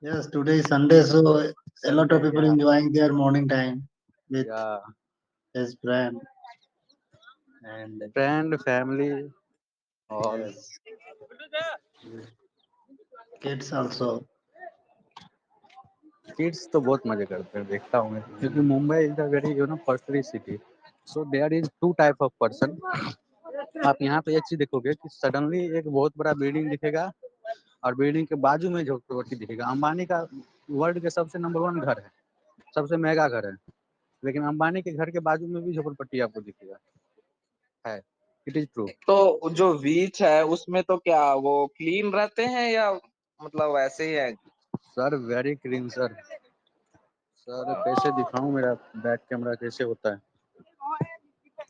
S3: yes. Today is Sunday, so a lot of
S5: Sunday,
S3: people
S5: yeah,
S3: enjoying their morning time with
S5: yeah.
S3: his friend and
S5: Friend, family, all.
S3: yes, kids also.
S5: Kids तो बहुत मजे करते हैं, देखता हूँ मैं, क्योंकि Mumbai is a very firstly city. So there is two type of person. आप यहाँ पे एक चीज देखोगे कि सडनली एक बहुत बड़ा बिल्डिंग दिखेगा, और बिल्डिंग के बाजू में झोपड़पट्टी दिखेगा। अंबानी का वर्ल्ड के सबसे नंबर वन घर है, सबसे महंगा घर है, लेकिन अंबानी के घर के बाजू में भी झोपड़पट्टी आपको दिखेगा। है, इट इज ट्रू।
S2: तो जो बीच है उसमें तो क्या वो क्लीन रहते हैं या मतलब ऐसे ही है?
S5: Sir very clean sir. Sir कैसे दिखाऊं मेरा बैक कैमरा कैसे होता है?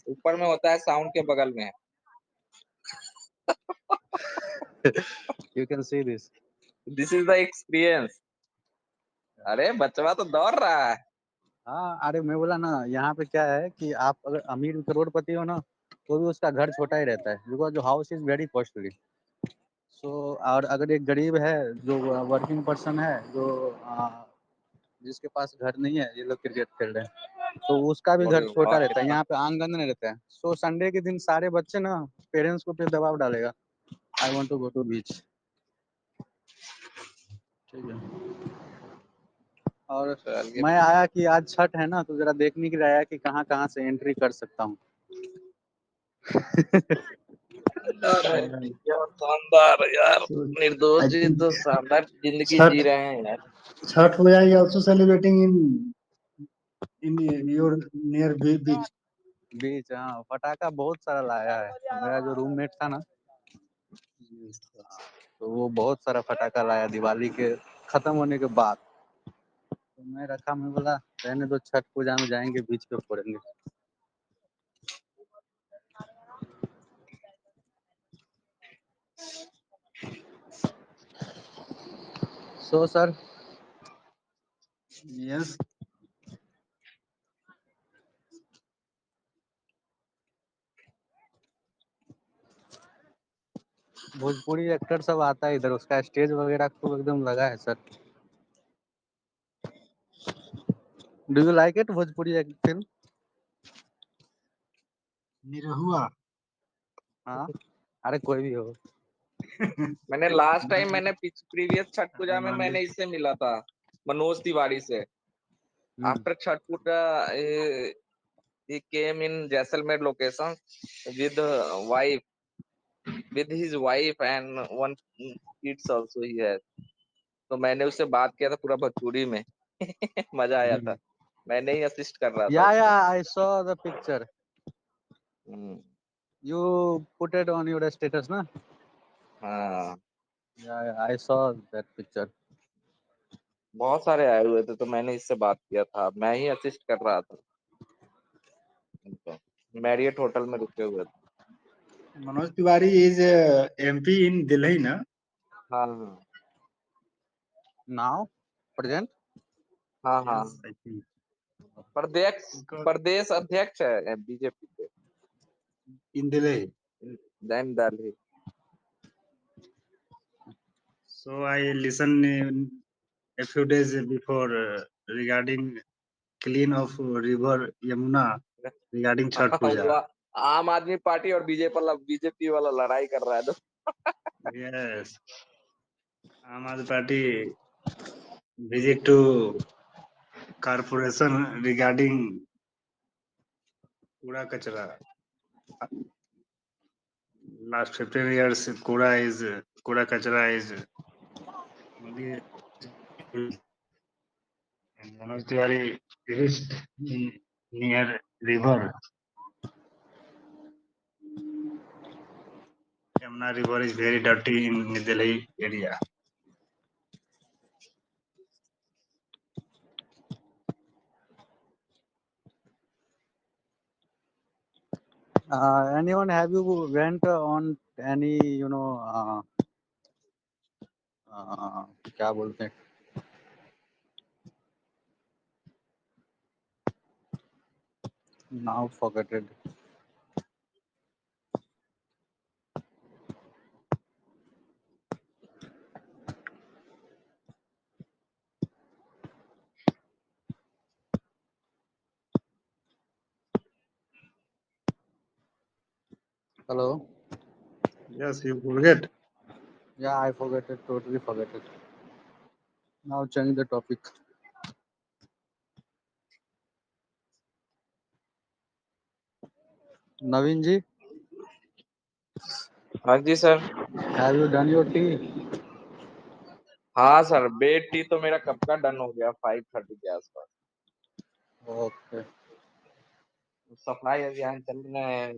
S2: ऊपर में होता है, साउंड के बगल में है।
S5: You can see this.
S2: This is the experience. अरे बचवा तो दौड़ रहा है।
S5: हाँ, अरे मैं बोला ना, यहाँ पे क्या है कि आप अगर अमीर करोड़पति हो ना, तो भी उसका घर छोटा ही रहता है, बिकॉज जो हाउस इज वेरी कॉस्टली। सो और अगर एक गरीब है, जो वर्किंग पर्सन है, जो जिसके पास घर नहीं है, ये लोग क्रिकेट खेल रहे हैं, तो उसका भी घर
S2: अरे
S5: छोटा
S2: वाह
S5: रहता है,
S2: कितना।
S5: यहाँ पे आंगन नहीं रहता है। सो संडे के दिन सारे बच्चे ना पेरेंट्स को फिर दबाव डालेगा, I want to go to beach. ठीक है। और
S2: चलिए।
S5: मैं आया कि आज छठ है ना, तो जरा देखने के लिए आया कि कहाँ कहाँ से एंट्री कर सकता हूँ।
S2: शानदार है, क्या शानदार यार।
S3: So
S2: निर्दोष
S3: I
S2: जी
S3: think
S2: तो शानदार जिंदगी जी
S3: Chhat
S2: रहे हैं यार।
S3: Chhat Puja is also celebrating in your near beach.
S5: बीच, हाँ, पटाखा बहुत सारा लाया है। मेरा जो रूममेट था ना,
S3: Yes.
S5: तो वो बहुत सारा पटाखा लाया दिवाली के खत्म होने के बाद। तो मैं रखा, मैं बोला रहने दो, छठ पूजा में जाएंगे बीच पे फोड़ेंगे। So sir,
S3: Yes.
S5: Bhojpuri actor सब आता है इधर, उसका स्टेज वगैरह खूब एकदम लगा है sir. Do you like it Bhojpuri film?
S3: Nirahua.
S5: हाँ, अरे कोई भी हो।
S2: मैंने लास्ट टाइम मैंने प्रीवियस छठ पूजा में मैंने
S3: Malik.
S2: इससे मिला था, मनोज तिवारी से।
S5: Hmm,
S2: after Chhath Puja he came in Jaisalmer location with wife, with his wife and one kids also he has। तो मैंने उससे बात किया था पूरा भोजपुरी में। मजा आया था, मैंने ही असिस्ट कर रहा था
S5: या
S2: उसको।
S5: I saw the picture,
S2: hmm,
S5: you put it on your status ना।
S2: हाँ।
S5: या आई सॉ दैट पिक्चर।
S2: बहुत सारे आए हुए थे तो मैंने इससे बात किया था, मैं ही असिस्ट कर रहा था उनको। मैरियट होटल में रुके हुए थे।
S3: Manoj Tiwari is MP in Delhi, na?
S2: हाँ हाँ
S5: नाउ प्रेजेंट।
S2: हाँ हाँ।
S3: Yes, I think.
S2: Pradesh
S3: Because
S2: प्रदेश अध्यक्ष है बीजेपी के।
S3: in Delhi.
S2: Then Delhi.
S3: So I listened a few days before regarding clean of river Yamuna regarding Chhat Puja.
S2: वो आम आदमी पार्टी और बीजेपी वाला लड़ाई कर रहा है तो।
S3: Yes, Aam Aadmi Party visit to corporation regarding Kura Kachra. Last 15 years, Kura Kachra is only and Manoj Tiwari reached near river. Yamuna river is very dirty in Delhi area.
S5: Anyone have you went on any क्या बोलते हैं, now forgetted. Hello.
S3: Yes, you forget.
S5: Yeah I forgetted, totally forgetted. Now change the topic. Naveen ji,
S2: हाँ जी sir.
S5: Have you done your tea?
S2: हाँ sir, bed tea तो मेरा कब का डन हो गया, 5:30 के आसपास।
S5: ओके,
S2: सफाई अभियान चल रहे हैं।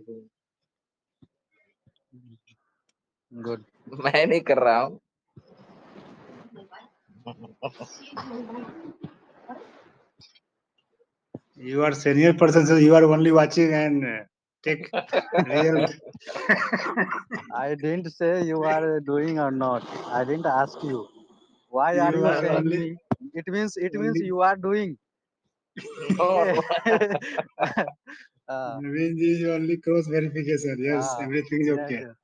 S5: गुड।
S2: मैं नहीं कर रहा हूँ।
S3: You are senior person, so you are only watching and take real.
S5: I didn't say you are doing or not. I didn't ask you. Why are
S3: You
S5: you
S3: are
S5: saying
S3: only
S5: me? It means
S3: only
S5: you are doing.
S2: No,
S5: ये
S2: no.
S3: Naveen ji is only cross verification. Yes, everything is okay.
S5: yes.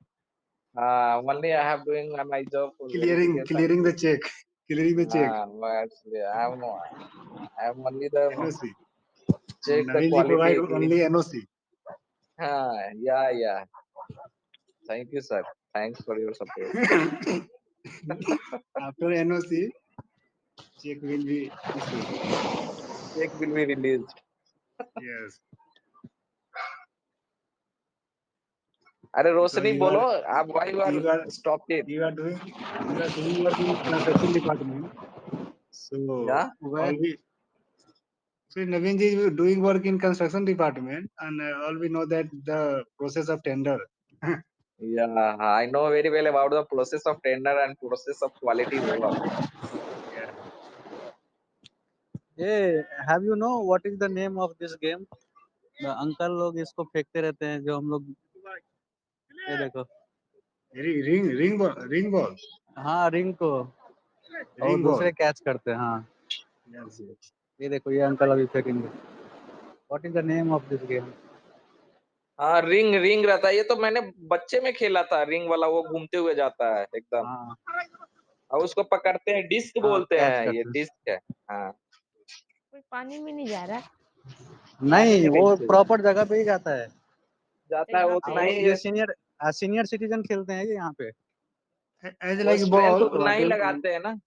S2: Only I have doing my job for
S3: Clearing
S2: verification.
S3: the check. Clearing the check.
S2: But actually, I'm only the
S3: NOC.
S2: check the
S3: Naveen ji provide
S2: quality.
S3: only NOC.
S2: Yeah. Thank you, sir. Thanks for your support.
S3: After NOC, check will be issued.
S2: Check will be released.
S3: Yes.
S2: अरे
S3: So
S2: रोशनी बोलो, आप why you
S3: you
S2: are
S3: are
S2: stopped it?
S3: you are doing work in construction department. So
S2: Yeah.
S5: Where?
S3: all we so Naveen ji is doing work in construction department, and all we know that the process of tender.
S2: Yeah, I know very well about the process of tender and process of quality work.
S3: Yeah.
S5: ये have you know what is the name of this game? The uncle लोग इसको फेंकते रहते हैं जो हम लोग ये देखो
S3: Ring ball.
S5: हाँ रिंग को और
S3: Ring ball.
S5: दूसरे कैच करते हैं हाँ
S3: Yes, yes.
S5: ये देखो ये अंकल अभी फेंकेंगे what is the name of this game
S2: हाँ, रिंग रहता है। ये तो मैंने बच्चे में खेला था, रिंग वाला, वो घूमते हुए जाता है एकदम,
S5: हाँ
S2: और उसको पकड़ते हैं, डिस्क
S5: हाँ
S2: बोलते
S5: कैच
S2: हैं, ये
S5: करते हैं
S2: डिस्क है। हाँ,
S1: कोई पानी में नहीं जा रहा।
S2: पानी
S5: नहीं
S2: में
S5: वो
S2: कैसे
S5: प्रॉपर जगह पे ही जाता है
S1: तो
S2: जाता है,
S1: यहाँ पे
S2: उतना
S5: वो
S2: ही
S5: ये सीनियर सिटीजन खेलते हैं ये यहाँ पे
S3: As
S2: वो
S3: like
S2: स्ट्रेंथ
S3: ball,
S2: उतना
S3: what
S2: ही
S3: is
S2: लगाते हैं ना,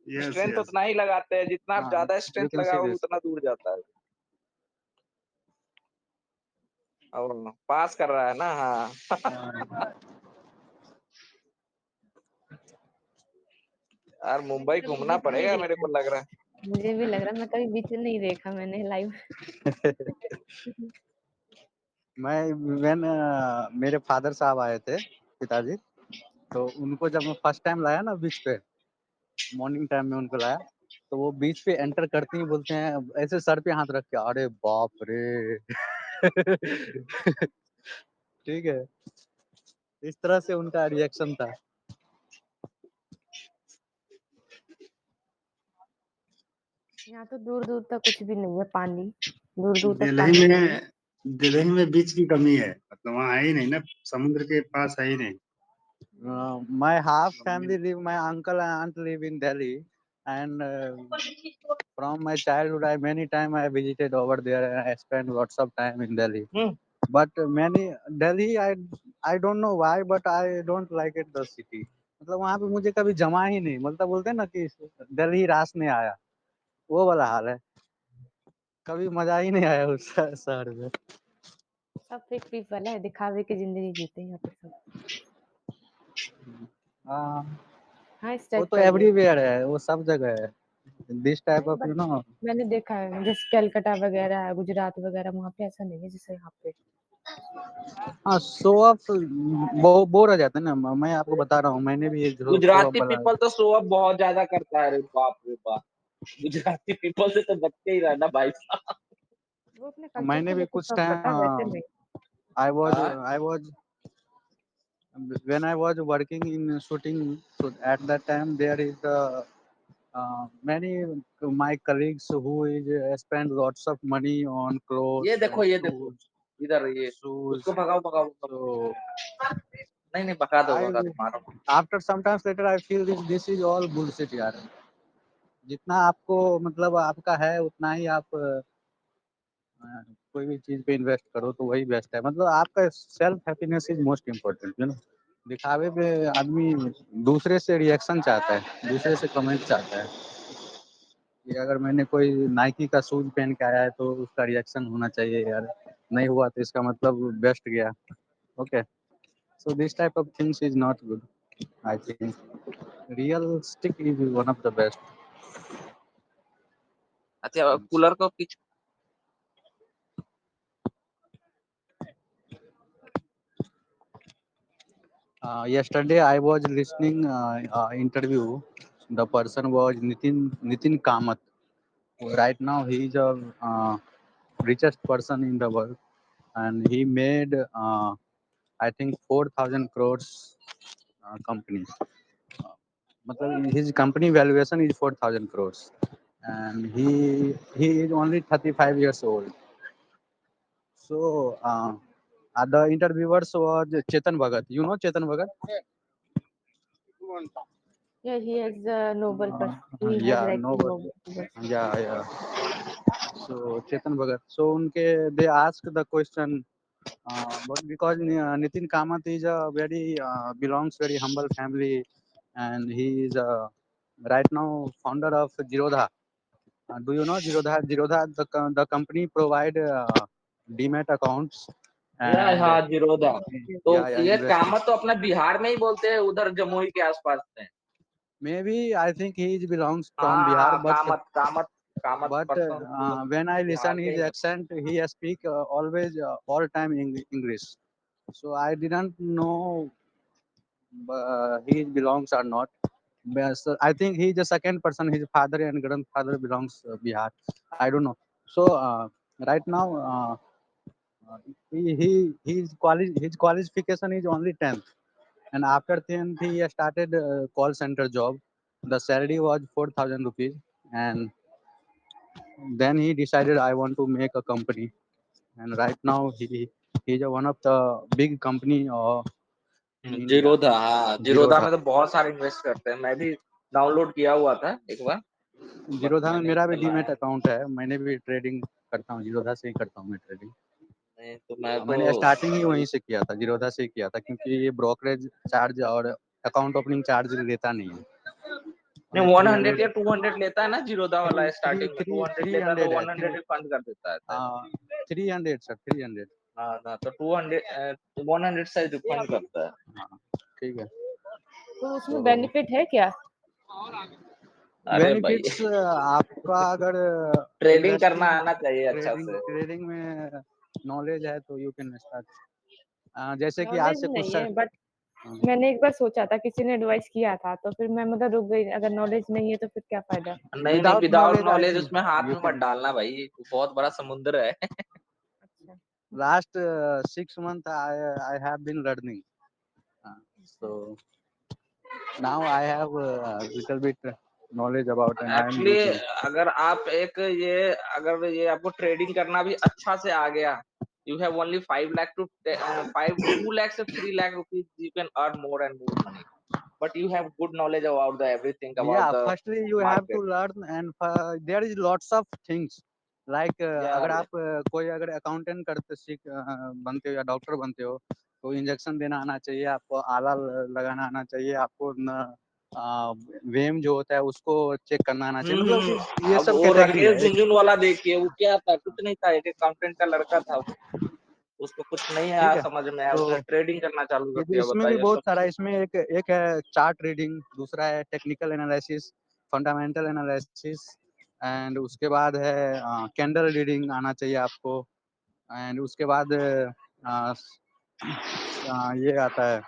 S3: yes,
S2: स्ट्रेंथ
S3: yes.
S2: उतना ही लगाते हैं, जितना आप
S5: हाँ
S2: ज्यादा
S5: यू
S2: स्ट्रेंथ
S5: कैन सी
S2: लगाओगे
S5: दिस
S2: उतना दूर जाता है। और पास कर रहा है ना। हाँ। यार मुंबई घूमना
S1: बीच नहीं
S2: पड़ेगा, मेरे
S1: देखा
S2: को
S1: है।
S2: लग रहा है।
S1: मुझे भी लग रहा है, मैं कभी बीच नहीं देखा मैंने लाइव।
S5: मैं व्हेन मेरे फादर साहब आए थे पिताजी तो उनको जब मैं फर्स्ट टाइम लाया ना बीच पे मॉर्निंग टाइम में उनको लाया तो वो बीच पे एंटर करते ही बोलते हैं ऐसे सर पे हाथ रख के अरे बाप रे ठीक है इस तरह से उनका रिएक्शन था
S1: यहाँ तो दूर दूर तक कुछ भी नहीं है, पानी दूर दूर तक
S3: दिल्ली
S1: पानी नहीं है।
S3: में दिल्ली में बीच की कमी है, मतलब वहाँ है ही नहीं ना, समुद्र के पास है ही नहीं।
S5: my half family live my uncle and aunt live in Delhi and from my childhood I many time I visited over there and I spent lots of time in Delhi
S2: hmm.
S5: but many Delhi I don't know why but I don't like it the city मतलब वहाँ पे मुझे कभी जमा ही नहीं मतलब बोलते हैं ना कि दिल्ली रास में आया वो वाला हाल है कभी मजा ही नहीं आया उस शहर में
S1: सब फेक पीपल है, दिखावे की जिंदगी जीते हैं यहाँ पे सब।
S5: हाँ
S1: हाँ, इस
S5: वो
S1: टाइप
S5: तो
S1: का ही है।
S5: एवरीवेयर है वो सब जगह है दिस टाइप
S1: नहीं
S5: ऑफ
S1: बट
S5: यू नो
S1: मैंने देखा है जैसे कलकत्ता वगैरह, गुजरात वगैरह, वहाँ पे ऐसा नहीं है जैसे यहाँ पे।
S5: हाँ शो ऑफ बोर हो जाते हैं ना मैं आपको बता रहा हूँ मैंने भी एक शो ऑफ
S2: गुजराती
S5: वाला
S2: पीपल तो शो अप बहुत ज्यादा करता है, रे बाप रे बाप। गुजराती पीपल से तो बच के ही रहना भाई साहब।
S1: वो अपने कल्चर
S5: मैंने
S1: को
S5: भी
S1: लेके
S5: कुछ
S1: सब करता है, वैसे
S5: टाइम
S1: नहीं।
S2: हाँ?
S5: I was when I was working in shooting so at that time there is many my colleagues who is spend lots of money on clothes and
S2: ये देखो, इधर ये,
S5: shoes
S2: उसको भगाओ भगाओ भगाओ।
S5: so
S2: नहीं भगा दो
S5: I
S2: मारो।
S5: after sometimes later I feel this is all bullshit यार जितना आपको मतलब आपका है उतना ही आप कोई भी चीज पे इन्वेस्ट करो तो वही बेस्ट है मतलब आपका self happiness is most important you know दिखावे पे आदमी दूसरे से रिएक्शन चाहता है दूसरे से कमेंट चाहता है कि अगर मैंने कोई नाइकी का शूज पहन के आया है तो उसका रिएक्शन होना चाहिए यार नहीं हुआ तो इसका मतलब बेस्ट गया okay so this type of things is not good I think real stick is one of the best
S2: अच्छा, कूलर को पीछे।
S5: Yesterday I was listening interview. The person was Nitin Kamath. Right now he is a richest person in the world, and he made I think 4,000 crores company. मतलब his company valuation is 4,000 crores, and he is only 35 years old. So the interviewers was Chetan Bhagat. You know Chetan Bhagat?
S1: Yeah, he has a Nobel Prize. He has
S5: Yeah,
S1: like
S5: no,
S1: Nobel Prize.
S5: yeah. So Chetan Bhagat. So unke they ask the question, but because Nitin Kamath is a very belongs very humble family, and he is right now founder of Zerodha. Do you know Zerodha? Zerodha, the company provide demat accounts
S2: या
S5: and
S2: हाँ जिरोदा। तो
S5: yeah,
S2: ये
S5: investment.
S2: Kamat तो अपना बिहार में ही बोलते हैं, उधर जमुई के आसपास में।
S5: Maybe I think he belongs from Bihar,
S2: हाँ Kamat Kamat Kamat
S5: but
S2: person
S5: when I
S2: Bihar
S5: listen
S2: के
S5: his
S2: he.
S5: accent, he speak always all time English. So I didn't know he belongs or not. But so I think he is the second person. His father and grandfather belongs Bihar. I don't know. So right now his qualification is only 10th, and after 10th he started call center job. The salary was 4,000 rupees, and then he decided I want to make a company. And right now he's one of the big company in India.
S2: Zerodha, हाँ Zerodha
S5: Zerodha.
S2: में तो बहुत सारे invest करते हैं। मैं भी download किया हुआ था एक बार, बट
S5: जीरोधा में
S2: मैंने
S5: मेरा भी डीमेट
S2: चलाया
S5: अकाउंट है, मैंने भी ट्रेडिंग करता हूँ, जीरोधा से ही करता हूँ मैं ट्रेडिंग।
S2: नहीं। तो मैं तो
S5: मैंने स्टार्टिंग ही वहीं से किया था, जीरोधा से ही किया था, क्योंकि ये ब्रोकरेज चार्ज और अकाउंट ओपनिंग चार्ज लेता नहीं है।
S2: नहीं 100 या 200 लेता है ना जीरोधा वाला,
S5: थ्री
S2: स्टार्टिंग में
S5: थ्री
S2: 200
S5: थ्री
S2: लेता है, तो
S5: हंड्रेड है
S2: 100 रिफंड कर देता है।
S5: 300 सर, 300।
S2: हाँ तो 200 100 से रिफंड करता है।
S5: हाँ ठीक है।
S1: तो उसमें
S5: तो
S1: बेनिफिट है क्या?
S2: अरे भाई
S5: बेनिफिट्स आपका अगर
S2: ट्रेडिंग करना
S5: इन्वेस्टिंग
S2: आना चाहिए अच्छा से।
S5: ट्रेडिंग में नॉलेज है तो यू कैन स्टार्ट। जैसे कि आज
S1: नॉलेज
S5: से कुछ
S1: नहीं
S5: सर
S1: है, बट मैंने एक बार सोचा था, किसी ने एडवाइस किया था, तो फिर मैं मतलब रुक गई। अगर नॉलेज नहीं है तो फिर क्या फायदा?
S2: नहीं नहीं,
S5: विदाउट
S2: विदाउट
S5: नॉलेज आई
S2: नॉलेज
S5: थिंक
S2: उसमें हाथ
S5: यू
S2: में मत
S5: कैन।
S2: डालना भाई, बहुत बड़ा समुद्र है।
S1: अच्छा।
S5: Last 6 months I have been learning, so now I have little bit knowledge about and I am
S2: actually
S5: using.
S2: अगर आप एक ये अगर ये आपको ट्रेडिंग करना भी अच्छा से आ गया, you have only 5 lakh to 5 2 lakh से 3 lakh rupees, you can earn more and more money, but you have good knowledge about the everything about
S5: Yeah,
S2: the
S5: firstly you have to
S2: market.
S5: learn, and there is lots of things like
S2: या
S5: अगर आप कोई अगर accountant करते बनते हो या doctor बनते हो, तो इंजेक्शन देना आना चाहिए आपको, आला लगाना आना चाहिए आपको, वेम जो होता है उसको चेक करना आना चाहिए, मतलब कि ये
S2: अब
S5: सब
S2: वो
S5: कैटेगरी
S2: राकेश
S5: है।
S2: झुनझुन वाला देखिए, वो क्या था, कुछ नहीं था, एक अकाउंटेंट का लड़का था, उसको कुछ नहीं आया
S5: ठीक है,
S2: समझ में आया,
S5: तो
S2: उसने ट्रेडिंग करना चालू कर
S5: ये जो
S2: दिया।
S5: इसमें भी
S2: बताइए
S5: बहुत
S2: सब।
S5: सारा, इसमें एक है चार्ट रीडिंग, दूसरा है technical analysis, fundamental analysis, and उसके बाद है कैंडल रीडिंग आना चाहिए आपको, एंड उसके बाद ये आता है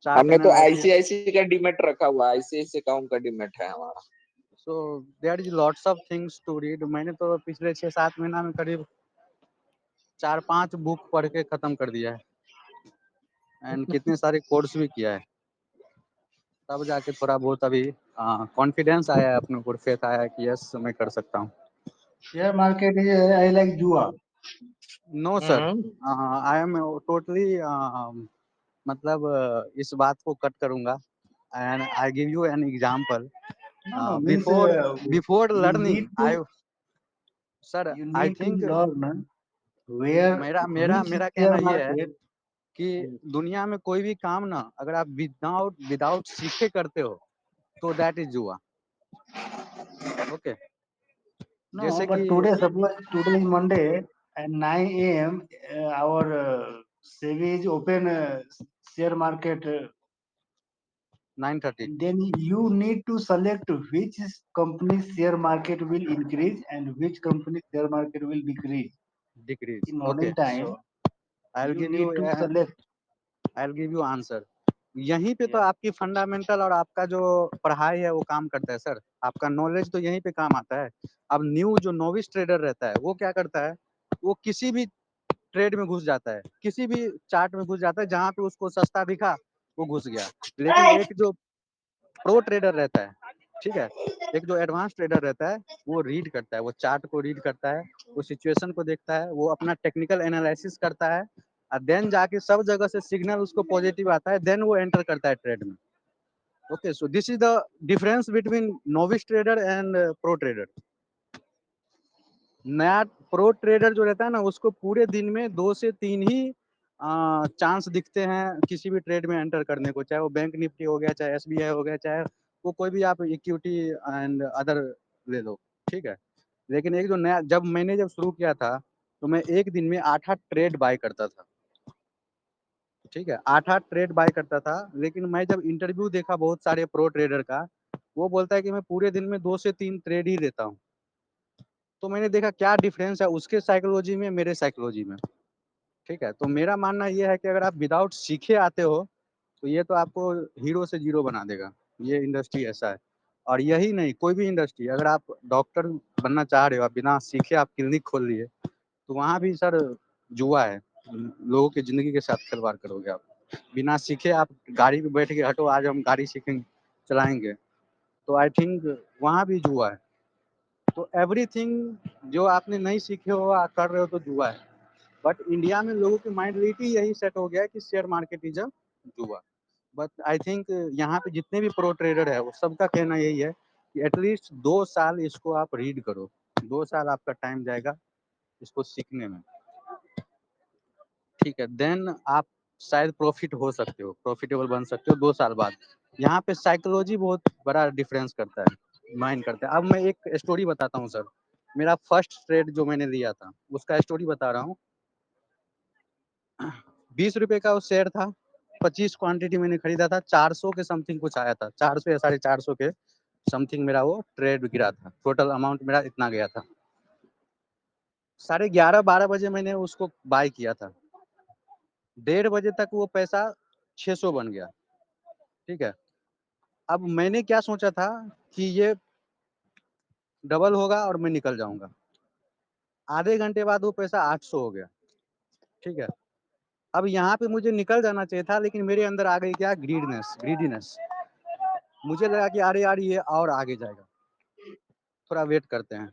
S5: चार्ट
S2: हमने तो
S5: एनालिसिस।
S2: आईसीआईसी का डीमेट रखा हुआ है, आईसीआईसी अकाउंट का डीमेट है हमारा।
S5: So there is lots of things to read. मैंने तो पिछले 6-7 महीना में करीब 4-5 बुक पढ़ के खत्म कर दिया है, एंड कितने सारे कोर्स भी किया है, तब जाके थोड़ा बहुत अभी कॉन्फिडेंस आया है अपने ऊपर, फेथ आया है कि यस मैं कर सकता हूँ।
S3: Share market is I like Jua.
S5: No sir, I am totally मतलब इस बात को कट करूंगा, and I give you an example.
S3: No, means
S5: before
S3: you
S5: learning
S3: need to
S5: I sir
S3: you
S5: I
S3: need to
S5: think
S3: learn where
S5: मेरा मेरा
S3: which
S5: मेरा कहना
S3: share
S5: ये है
S3: market.
S5: कि दुनिया में कोई भी काम ना अगर आप विदाउट सीखे करते हो तो दैट इज जुआ। ओके,
S3: No,
S5: जैसे
S3: but
S5: कि
S3: today suppose today is Monday at 9 a.m. Our SEBI is open share market.
S5: 9:30
S3: And then you need to select which company's share market will increase and which company's share market will decrease.
S5: Decrease.
S3: In
S5: okay,
S3: morning
S5: so
S3: time,
S5: I
S3: you
S5: will
S3: need to select.
S5: Give you answer. यहीं पे तो
S2: Yeah.
S5: आपकी fundamental और आपका जो पढ़ाई है वो काम करता है सर, आपका नॉलेज तो यहीं पे काम आता है। अब न्यू जो नोविस ट्रेडर रहता है वो क्या करता है, वो किसी भी ट्रेड में घुस जाता है, किसी भी चार्ट में घुस जाता है, जहाँ पे उसको सस्ता दिखा वो घुस गया। लेकिन एक जो प्रो ट्रेडर रहता है ठीक है। एक जो एडवांस ट्रेडर रहता है वो रीड करता है, वो चार्ट को रीड करता है, वो सिचुएशन को देखता है, वो अपना टेक्निकल एनालिसिस करता है और देन जाके सब जगह से सिग्नल उसको पॉजिटिव आता है, देन वो एंटर करता है ट्रेड में। Okay, so this is the difference between novice trader and pro trader. नया प्रो ट्रेडर जो रहता है ना, उसको पूरे दिन में 2 से 3 ही चांस दिखते हैं किसी भी ट्रेड में एंटर करने को, चाहे वो बैंक निफ्टी हो गया, चाहे एसबीआई हो गया, चाहे वो कोई भी आप इक्विटी एंड अदर ले लो, ठीक है। लेकिन एक जो नया, जब मैंने शुरू किया था तो मैं एक दिन में 8-8 ट्रेड बाय करता था, ठीक है, 8-8 ट्रेड बाय करता था। लेकिन मैं जब इंटरव्यू देखा बहुत सारे प्रो ट्रेडर का, वो बोलता है कि मैं पूरे दिन में 2 से 3 ट्रेड ही लेता हूँ। तो मैंने देखा क्या डिफरेंस है उसके साइकोलॉजी में, मेरे साइकोलॉजी में, ठीक है। तो मेरा मानना ये है कि अगर आप विदाउट सीखे आते हो तो ये तो आपको हीरो से जीरो बना देगा, ये इंडस्ट्री ऐसा है। और यही नहीं, कोई भी इंडस्ट्री, अगर आप डॉक्टर बनना चाह रहे हो, आप बिना सीखे आप क्लिनिक खोल लिए, तो वहाँ भी सर जुआ है, लोगों की ज़िंदगी के साथ खिलवाड़ करोगे आप। बिना सीखे आप गाड़ी पे बैठ के हटो आज हम गाड़ी सीखेंगे चलाएंगे, तो आई थिंक वहाँ भी जुआ है। तो एवरीथिंग जो आपने नहीं सीखे हो आप कर रहे हो तो जुआ है। बट इंडिया में लोगों की माइंडलिटी यही सेट हो गया है कि शेयर मार्केट इज अ जुआ। बट आई थिंक यहाँ पे जितने भी प्रो ट्रेडर है वो सबका कहना यही है कि एटलीस्ट 2 साल इसको आप रीड करो, 2 साल आपका टाइम जाएगा इसको सीखने में, ठीक है। देन आप शायद प्रॉफिट हो सकते हो, प्रॉफिटेबल बन सकते हो 2 साल बाद। यहाँ पे साइकोलॉजी बहुत बड़ा डिफरेंस करता है, माइंड करता है। अब मैं एक स्टोरी बताता हूँ सर, मेरा फर्स्ट ट्रेड जो मैंने लिया था उसका स्टोरी बता रहा हूँ। 20 रुपए का वो शेयर था, 25 क्वांटिटी मैंने खरीदा था, 400 के समथिंग कुछ आया था, 400 या 450 के समथिंग मेरा वो ट्रेड गिरा था, टोटल अमाउंट मेरा इतना गया था। 11:30-12 बजे मैंने उसको बाय किया था, 1:30 बजे तक वो पैसा 600 बन गया, ठीक है। अब मैंने क्या सोचा था कि ये डबल होगा और मैं निकल जाऊंगा। आधे घंटे बाद वो पैसा 800 हो गया, ठीक है। अब यहाँ पे मुझे निकल जाना चाहिए था, लेकिन मेरे अंदर आ गई क्या, ग्रीडीनेस। मुझे लगा कि अरे यार ये और आगे जाएगा, थोड़ा वेट करते हैं।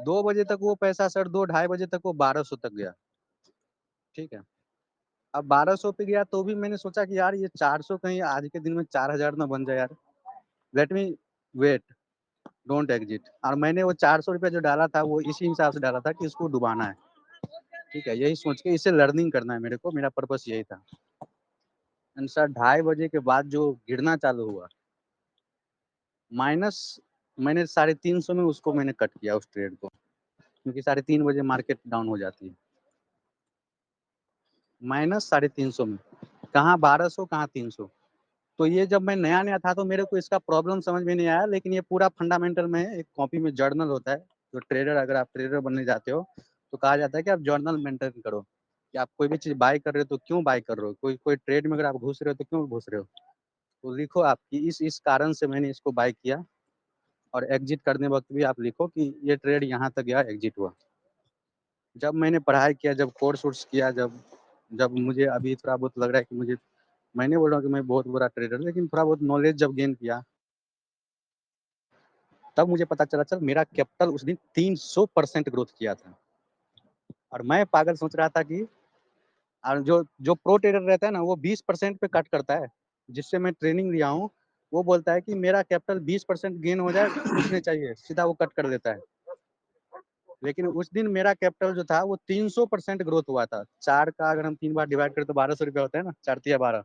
S5: 2 बजे तक वो पैसा सर, 2-2:30 बजे तक वो 1200 तक गया, ठीक है। अब 1200 पे गया तो भी मैंने सोचा कि यार ये 400 कहीं आज के दिन में 4000 ना बन जाए यार, let me wait, don't exit. और मैंने वो 400 रुपये जो डाला था वो इसी हिसाब से डाला था कि इसको डुबाना है, ठीक है, यही सोच के इससे लर्निंग करना है मेरे को, मेरा पर्पस यही था। एंड सर 2:30 बजे के बाद जो गिरना चालू हुआ, माइनस, मैंने 350 में उसको मैंने कट किया उस ट्रेड को, क्योंकि 3:30 बजे मार्केट डाउन हो जाती है। माइनस 350 में, कहाँ 1200 कहाँ 300। तो ये जब मैं नया नया था तो मेरे को इसका प्रॉब्लम समझ में नहीं आया, लेकिन ये पूरा फंडामेंटल में है। एक कॉपी में जर्नल होता है, जो ट्रेडर, अगर आप ट्रेडर बनने जाते हो तो कहा जाता है कि आप जर्नल मेंटेन करो, कि आप कोई भी चीज़ बाय कर रहे हो तो क्यों बाय कर रहे हो, कोई कोई ट्रेड में अगर आप घुस रहे हो तो क्यों घुस रहे हो, तो लिखो आप कि इस कारण से मैंने इसको बाय किया। और एग्जिट करने वक्त भी आप लिखो कि ये ट्रेड यहाँ तक गया, एग्जिट हुआ। जब मैंने पढ़ाई किया, जब कोर्स वोर्स किया, जब जब मुझे अभी थोड़ा बहुत लग रहा है कि मुझे, मैं नहीं बोल रहा हूँ कि मैं बहुत बड़ा ट्रेडर, लेकिन थोड़ा बहुत नॉलेज जब गेन किया, तब मुझे पता चला चल मेरा कैपिटल उस दिन 300% ग्रोथ किया था। और मैं पागल सोच रहा था कि, और जो जो प्रो ट्रेडर रहता है ना वो 20% पे कट करता है, जिससे मैं ट्रेनिंग लिया हूँ। वो बोलता है कि मेरा कैपिटल 20% गेन हो जाए कुछ नहीं चाहिए, सीधा वो कट कर देता है। लेकिन उस दिन मेरा कैपिटल जो था वो 300% ग्रोथ हुआ था। 4 का अगर हम 3 बार डिवाइड करें तो 1200 रुपया होता है ना, 4×3=12।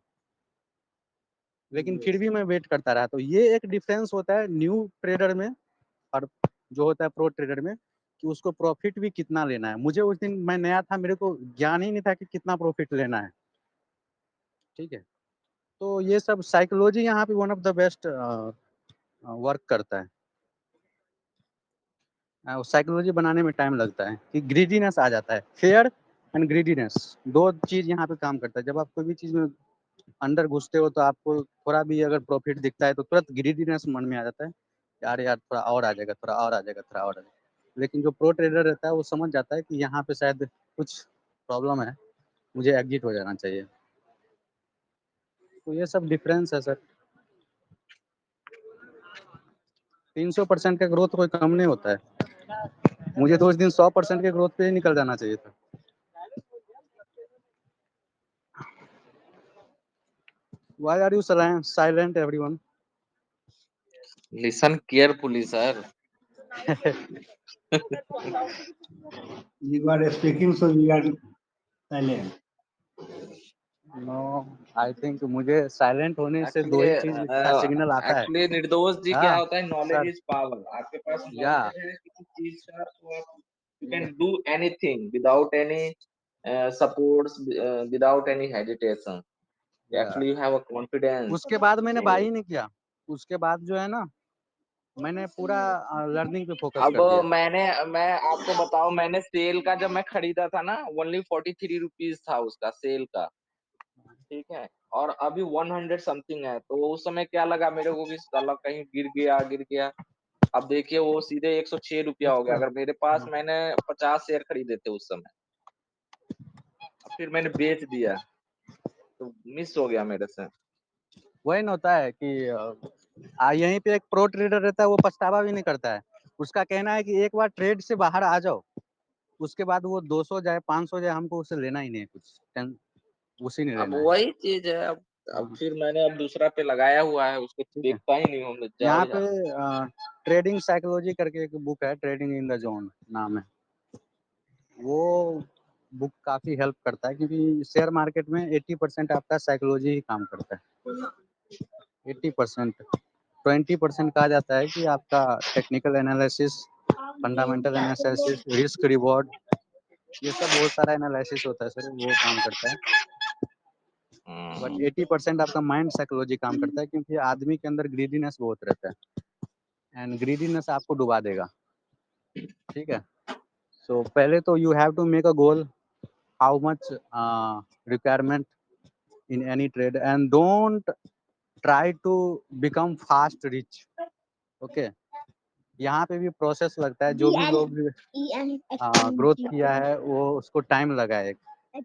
S5: लेकिन फिर भी मैं वेट करता रहा। तो ये एक डिफरेंस होता है न्यू ट्रेडर में और जो होता है प्रो ट्रेडर में, कि उसको प्रॉफिट भी कितना लेना है। मुझे उस दिन, मैं नया था, मेरे को ज्ञान ही नहीं था कि कितना प्रॉफिट लेना है, ठीक है। तो ये सब साइकोलॉजी यहाँ पे one of the best work करता है। साइकोलॉजी बनाने में टाइम लगता है कि ग्रीडीनेस आ जाता है, फेयर एंड ग्रीडीनेस, दो चीज यहाँ पे काम करता है। जब आप कोई भी चीज में अंदर घुसते हो तो आपको थोड़ा भी अगर प्रॉफिट दिखता है तो तुरंत ग्रीडीनेस मन में आ जाता है, यार यार थोड़ा और आ जाएगा, थोड़ा और आ जाएगा, थोड़ा और आ जाएगा। लेकिन जो प्रो ट्रेडर रहता है वो समझ जाता है कि यहाँ पे शायद कुछ प्रॉब्लम है, मुझे एग्जिट हो जाना चाहिए। तो ये सब डिफरेंस है सर। 300% का ग्रोथ कोई कम नहीं होता है। मुझे तो उस दिन 100% के ग्रोथ पे ही निकल जाना चाहिए था। Why are you silent, everyone?
S2: Listen carefully, sir.
S3: You are speaking, so we are silent.
S5: No, I think मुझे साइलेंट होने से दो ही चीज का सिग्नल आता है।
S2: एक्चुअली निर्दोष जी क्या
S5: हाँ,
S2: होता है, नॉलेज
S5: सर।
S2: Is power. आपके पास
S5: या
S2: नॉलेज है किसी चीज का तो आप you can do anything without any supports, without any hesitation.
S5: Yeah
S2: actually you have a confidence.
S5: उसके बाद मैंने बाय ही नहीं किया। उसके बाद जो है ना, मैंने पूरा लर्निंग पे फोकस
S2: अब
S5: कर दिया।
S2: मैं आपको बताऊं, मैंने सेल का जब मैं खरीदा था ना, ओनली 43 रुपीज था उसका सेल का, ठीक है, और अभी 100 समथिंग है। तो उस समय क्या लगा मेरे को कि साला कहीं गिर गया। अब देखिए वो सीधे 106 रुपया हो गया। अगर मेरे पास, मैंने 50 शेयर खरीदे थे उस समय, अब फिर मैंने बेच दिया तो मिस हो गया मेरे से।
S5: वही ना होता है कि यहीं पे एक प्रो ट्रेडर रहता है, वो पछतावा भी नहीं करता है। उसका कहना है कि एक बार ट्रेड से बाहर आ जाओ, उसके बाद वो 200 जाए 500 जाए, हमको उसे लेना ही नहीं है, उसी नहीं
S2: अब
S5: लेना है।
S2: वही चीज है। अब
S5: हाँ,
S2: फिर मैंने अब दूसरा पे लगाया हुआ है, उसको
S5: ठीक है।
S2: देखता ही नहीं हूँ, जा
S5: यहाँ
S2: ही
S5: पे
S2: जाता हूँ।
S5: ट्रेडिंग साइकोलॉजी करके एक बुक है, ट्रेडिंग इन द जोन नाम है। वो बुक काफी हेल्प करता है, क्योंकि शेयर मार्केट में 80% आपका साइकोलॉजी ही काम करता है। 80%, 20% कहा जाता है कि आपका technical analysis, fundamental analysis, risk reward, ये सब बहुत सारा एनालिसिस होता है सर, वो काम करता है। बट 80% आपका माइंड साइकोलॉजी काम करता है, क्योंकि आदमी के अंदर ग्रीडीनेस बहुत रहता है, एंड ग्रीडीनेस आपको डुबा देगा। ठीक है, सो पहले तो you have to make a goal, how much requirement in any trade, and don't try to become fast rich. Okay, यहाँ पे भी प्रोसेस लगता है। जो भी लोग ग्रोथ किया है वो उसको टाइम लगा है।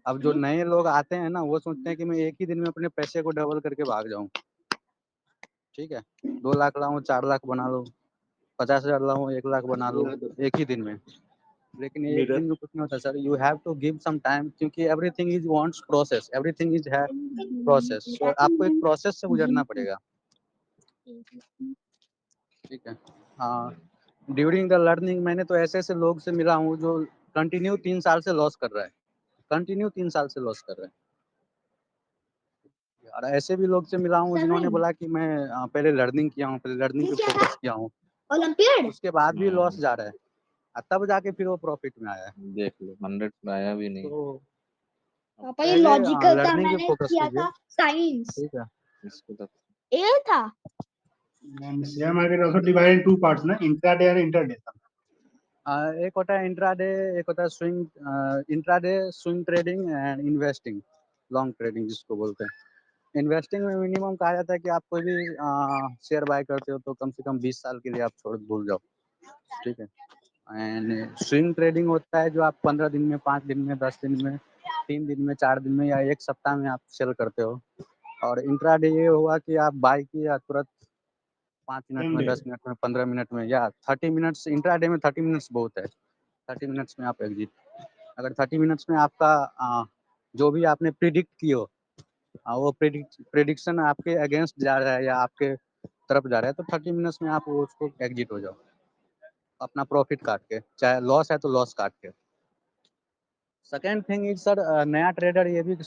S5: अब जो नए लोग आते हैं ना, वो सोचते हैं कि मैं एक ही दिन में अपने पैसे को डबल करके भाग जाऊं। ठीक है, 2 लाख लाऊं 4 लाख बना लो, 50,000 लाऊं 1 लाख बना लो एक ही दिन में। लेकिन ये एक दिन में कुछ नहीं होता sir, you have to give some time, क्योंकि everything is wants process, everything is है प्रोसेस। तो आपको एक प्रोसेस से गुजरना पड़ेगा। ठीक है, हाँ। ड्यूरिंग द लर्निंग मैंने तो ऐसे ऐसे लोग से मिला हूँ जो कंटिन्यू 3 साल से लॉस कर रहा है, कंटिन्यू 3 साल से लॉस कर रहा है। और ऐसे भी लोग से मिला हूँ जिन्होंने बोला कि मैं पहले लर्निंग किया हूँ, पहले लर्निंग पे फोकस किया हूँ, उसके बाद भी लॉस जा रहा है, और तब जाके फिर वो प्रॉफिट में आया है।
S2: देख लो 100 में आया भी नहीं।
S5: तो
S4: पापा ये
S5: पहले
S4: लॉजिकल का
S5: लर्निंग पे
S4: मैंने
S5: फोकस
S4: किया
S5: कीजिए।
S4: था साइंस,
S5: ठीक है,
S2: इसको तो
S4: ए था।
S3: And share market also divided in two parts, na? Intraday and interday.
S5: एक होता है इंट्राडे, एक होता है swing, intraday swing trading and investing, long trading जिसको बोलते हैं। इन्वेस्टिंग में मिनिमम कहा जाता है कि आप कोई भी शेयर बाय करते हो तो कम से कम 20 साल के लिए आप छोड़ भूल जाओ। ठीक है, एंड स्विंग ट्रेडिंग होता है जो आप 15 दिन में, 5 दिन में, 10 दिन में, 3 दिन में, 4 दिन में या 1 सप्ताह में आप सेल करते हो। और इंट्राडे ये हुआ कि आप बाय किया तुरंत 5 मिनट
S3: Same
S5: में,
S3: day.
S5: 10 मिनट में, 15 मिनट में, या 30 मिनट्स। इंट्राडे में 30 मिनट्स बहुत है, 30 मिनट्स में आप एग्जिट। अगर 30 मिनट्स में आपका जो भी आपने प्रिडिक्ट किए हो, वो प्रिडिक्शन आपके अगेंस्ट जा रहा है या आपके तरफ जा रहा है, तो 30 मिनट्स में आप उसको एग्जिट हो जाओ, अपना प्रॉफिट काट के, चाहे लॉस है तो लॉस काट के। सेकेंड थिंग इज सर, नया ट्रेडर ये भी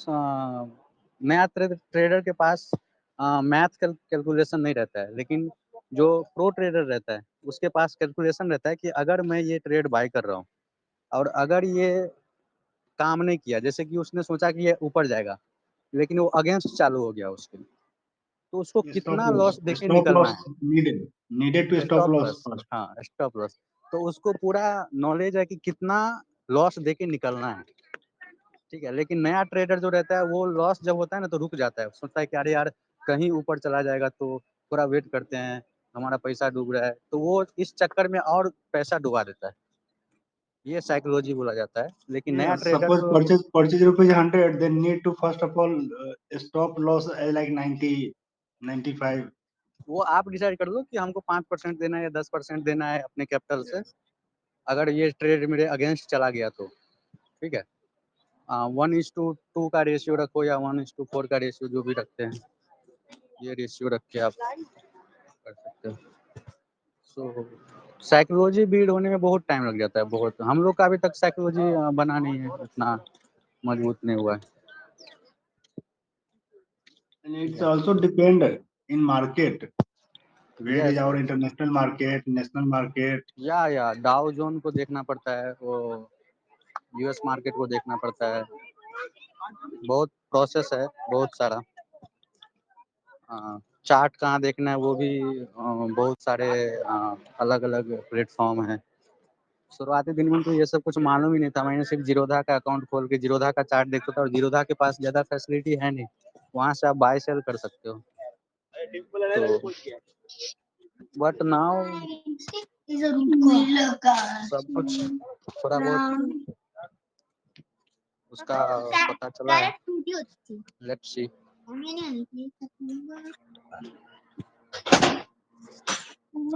S5: नया ट्रेडर के पास मैथ कैलकुलेशन नहीं रहता है, लेकिन जो प्रो ट्रेडर रहता है उसके पास कैलकुलेशन रहता है कि अगर मैं ये ट्रेड बाय कर रहा हूँ और अगर ये काम नहीं किया, जैसे कि उसने सोचा कि ये ऊपर जाएगा लेकिन वो अगेंस्ट चालू हो गया उसके, तो उसको
S3: Stop
S5: कितना
S3: loss.
S5: लॉस देके
S3: Stop
S5: निकलना
S3: loss
S5: है।
S3: needed. Needed to stop
S5: stop
S3: loss
S5: loss,
S3: first.
S5: हाँ स्टॉप लॉस। तो उसको पूरा नॉलेज है कि कितना लॉस देके निकलना है। ठीक है, लेकिन नया ट्रेडर जो रहता है वो लॉस जब होता है ना तो रुक जाता है, सोचता है कि अरे यार कहीं ऊपर चला जाएगा तो थोड़ा वेट करते हैं, हमारा पैसा डूब रहा है, तो वो इस चक्कर में और पैसा डुबा देता है। ये साइकोलॉजी बोला जाता है। लेकिन नया
S3: Yeah,
S5: ट्रेडर
S3: suppose
S5: जो,
S3: purchase rupees 100, then need to first of all stop loss like 90, 95.
S5: वो आप डिसाइड कर लो कि हमको 5% देना है या 10% देना है अपने कैपिटल से, अगर ये ट्रेड मेरे अगेंस्ट चला गया तो, ठीक है। 1:2 का रेशियो रखो या 1:4 का रेशियो, जो भी रखते हैं, ये रेशियो रख के आप कर सकते हो। सो साइकोलॉजी बिल्ड होने में बहुत टाइम लग जाता है, बहुत। हम लोग का अभी तक साइकोलॉजी बना नहीं है, इतना मजबूत नहीं हुआ है।
S3: And it's also depend in market. Where is
S5: yes
S3: our international market, national market?
S5: या डाउ जोन को देखना पड़ता है, वो यूएस मार्केट को देखना पड़ता है, बहुत प्रोसेस है, बहुत सारा। चार्ट कहाँ देखना है वो भी बहुत सारे अलग अलग प्लेटफॉर्म है। शुरुआती दिन में तो ये सब कुछ मालूम ही नहीं था, मैंने सिर्फ जीरोधा का अकाउंट खोल के जीरोधा का चार्ट देखता था, और जीरोधा के पास ज़्यादा फैसिलिटी है नहीं, वहाँ से आप बाय सेल कर सकते हो। तो बट नाउ सब कुछ थोड़ा बहुत उसका पता चला है। Let's see.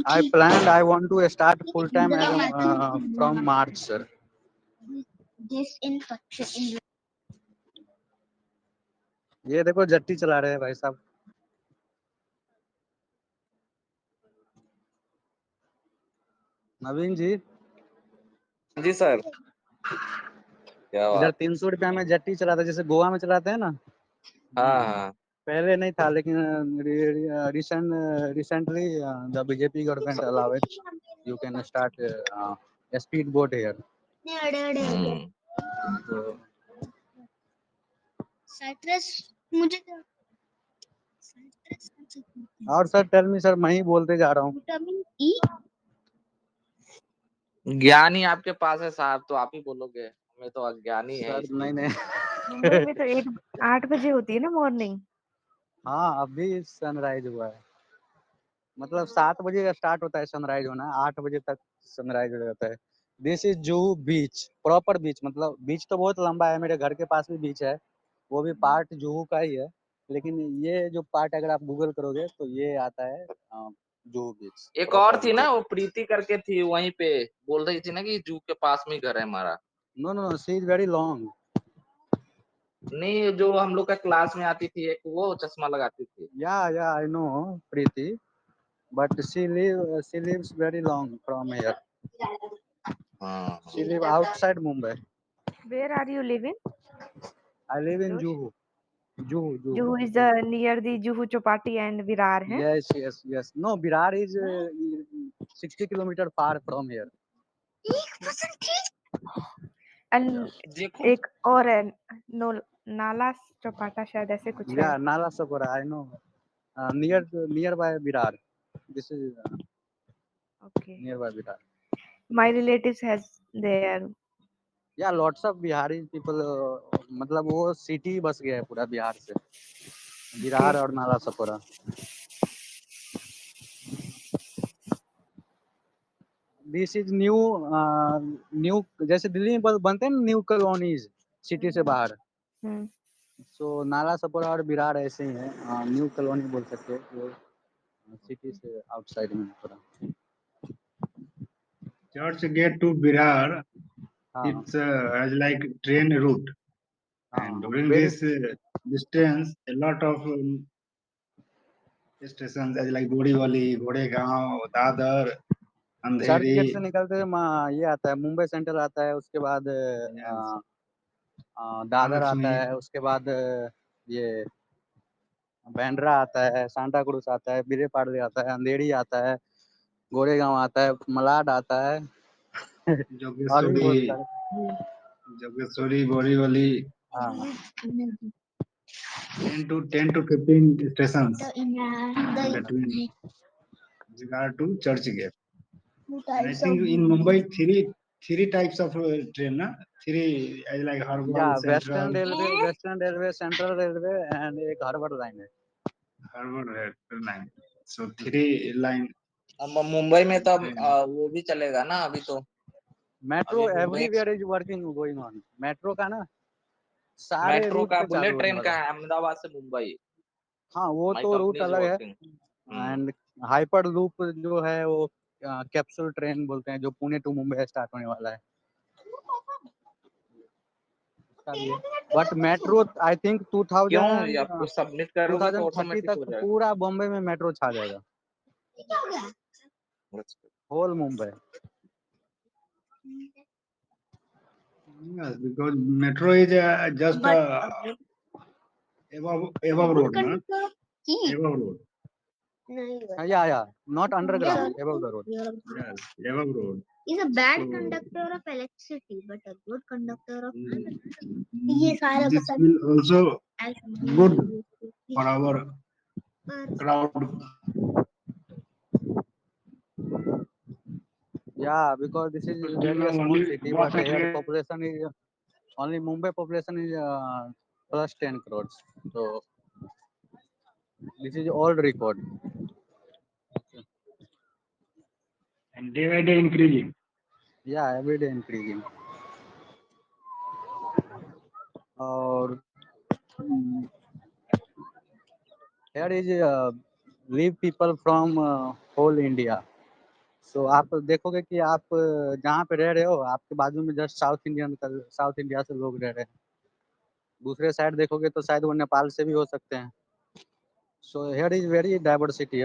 S5: I want to start full time from March, sir. ये देखो जट्टी चला रहे हैं भाई साहब। नवीन जी,
S2: जी सर, क्या
S5: इधर
S2: बात।
S5: 300 रुपया में जट्टी चलाता है, जैसे गोवा में चलाते हैं ना,
S2: हाँ हाँ।
S5: पहले नहीं था, लेकिन recently the BJP government allow it, you can start speed boat here. तो और सर टेल मी सर, मैं ही बोलते जा रहा हूँ।
S2: ज्ञान ही आपके पास है साहब, तो आप ही बोलोगे, हमें तो अज्ञानी है
S5: सर
S2: इसलिए।
S5: नहीं
S1: मुंबई में तो 8 बजे होती है ना मॉर्निंग।
S5: हाँ अभी सनराइज हुआ है, मतलब 7 बजे का स्टार्ट होता है सनराइज होना, 8 बजे तक सनराइज हो जाता है। This is Juhu beach, proper beach, मतलब बीच तो बहुत लंबा है, मेरे घर के पास भी बीच है, वो भी पार्ट जुहू का ही है, लेकिन ये जो पार्ट अगर आप गूगल करोगे तो ये आता है जुहू बीच,
S2: एक और
S5: प्रॉपर
S2: थी
S5: बीच।
S2: ना, वो प्रीति करके थी, वहीं पे बोल रही थी ना कि जू के पास में ही घर है हमारा।
S5: No no no, she is very long.
S2: नहीं, जो हम लोग का क्लास में आती थी एक, वो चश्मा लगाती थी।
S5: या I know Preeti, but she lives very long from here.
S2: हाँ।
S5: She live outside Mumbai.
S1: Where are you living?
S5: I live in
S1: जोश
S5: Juhu. Juhu.
S1: Juhu is near the Juhu Chowpatty and Virar है।
S5: Yes. No, Virar is 60 kilometer far from here.
S1: And
S2: देखो,
S1: एक और है नाला चौपाटा, शायद ऐसे कुछ है।
S5: Yeah, Nala Sapora, I know. Nearby Virar. This is
S1: okay,
S5: nearby Virar.
S1: My relatives has their.
S5: Yeah, lots of Bihari people. मतलब वो सिटी बस गया है पूरा बिहार से, विरार और नाला सपोरा। दिस इज न्यू, जैसे दिल्ली में बनते हैं न्यू कॉलोनीज सिटी से बाहर, सो नाला सपोरा और विरार ऐसे ही है, न्यू कॉलोनी बोल सकते हो, वो सिटी से आउटसाइड में थोड़ा।
S3: Church gate to Virar,
S5: हाँ
S3: it's as like train route, and
S5: हाँ
S3: during
S5: very.
S3: this distance, a lot of stations as like Boriwali, Goregaon, Dadar,
S5: Churchgate से
S3: Andheri.
S5: निकलते हुए ये आता है, मुंबई सेंट्रल आता है, उसके बाद
S3: Yes,
S5: दादर आता
S3: Mahalakshmi.
S5: है, उसके बाद ये बैंड्रा आता है, सांता क्रूज आता है, बीरेपाड़े आता है, अंधेरी आता है, गोरेगांव आता है, मलाड आता है और भी बहुत
S3: Jogeshwari,
S5: सारे।
S3: Jogeshwari, Borivali,
S5: हाँ
S3: 10 to 15 stations in between Virar to Church Gate. And I think in Mumbai, three types of train, na? Three as like
S5: या
S3: Harwal, Central,
S5: western railway, central railway and एक harbour line है।
S3: Harbour line. So three line
S2: अब मुंबई में तो अब
S3: train.
S2: वो भी चलेगा ना अभी तो।
S5: मेट्रो
S2: अभी Mumbai
S5: everywhere is working going on, metro का ना सारे
S2: मेट्रो
S5: रूट
S2: का,
S5: पे चालू
S2: बुलेट
S5: होने
S2: ट्रेन
S5: वाला
S2: का
S5: है।
S2: है अहमदाबाद से मुंबई।
S5: हाँ वो
S2: माई
S5: तो
S2: कंपनी
S5: रूट
S2: इज
S5: अलग है,
S2: वर्किंग।
S5: एंड हाइपर लूप जो है वो कैप्सूल ट्रेन बोलते हैं, जो पुणे टू मुंबई स्टार्ट होने वाला है। बट मेट्रो आई थिंक
S2: क्यों ये आपको सबमिट करोगे तो
S5: 2030
S2: ऑटोमेटिक
S5: तक
S2: हो जाएगा?
S5: पूरा बॉम्बे में मेट्रो छा जाएगा,
S2: That's good.
S5: Whole Mumbai.
S3: Yes, because metro is just above road, na? Above road.
S5: Yeah, not underground, above the road.
S3: Yes, above road.
S4: Is a bad
S3: So-
S4: conductor of electricity, but a good conductor of
S3: This will also good for our crowd.
S5: Yeah, because this is
S3: Because
S5: very
S3: now
S5: small
S3: only
S5: city,
S3: what
S5: but here
S3: material-
S5: population is only Mumbai population is plus 10 crores. So this is old record.
S3: and day by day increasing.
S5: Yeah, every day increasing. और here is live people from whole India. So आप देखोगे कि आप जहाँ पे रह रहे हो, आपके बाजू में जस्ट साउथ इंडिया से लोग रह रहे हैं। दूसरे साइड देखोगे तो शायद वो नेपाल से भी हो सकते हैं। So here is very diversity,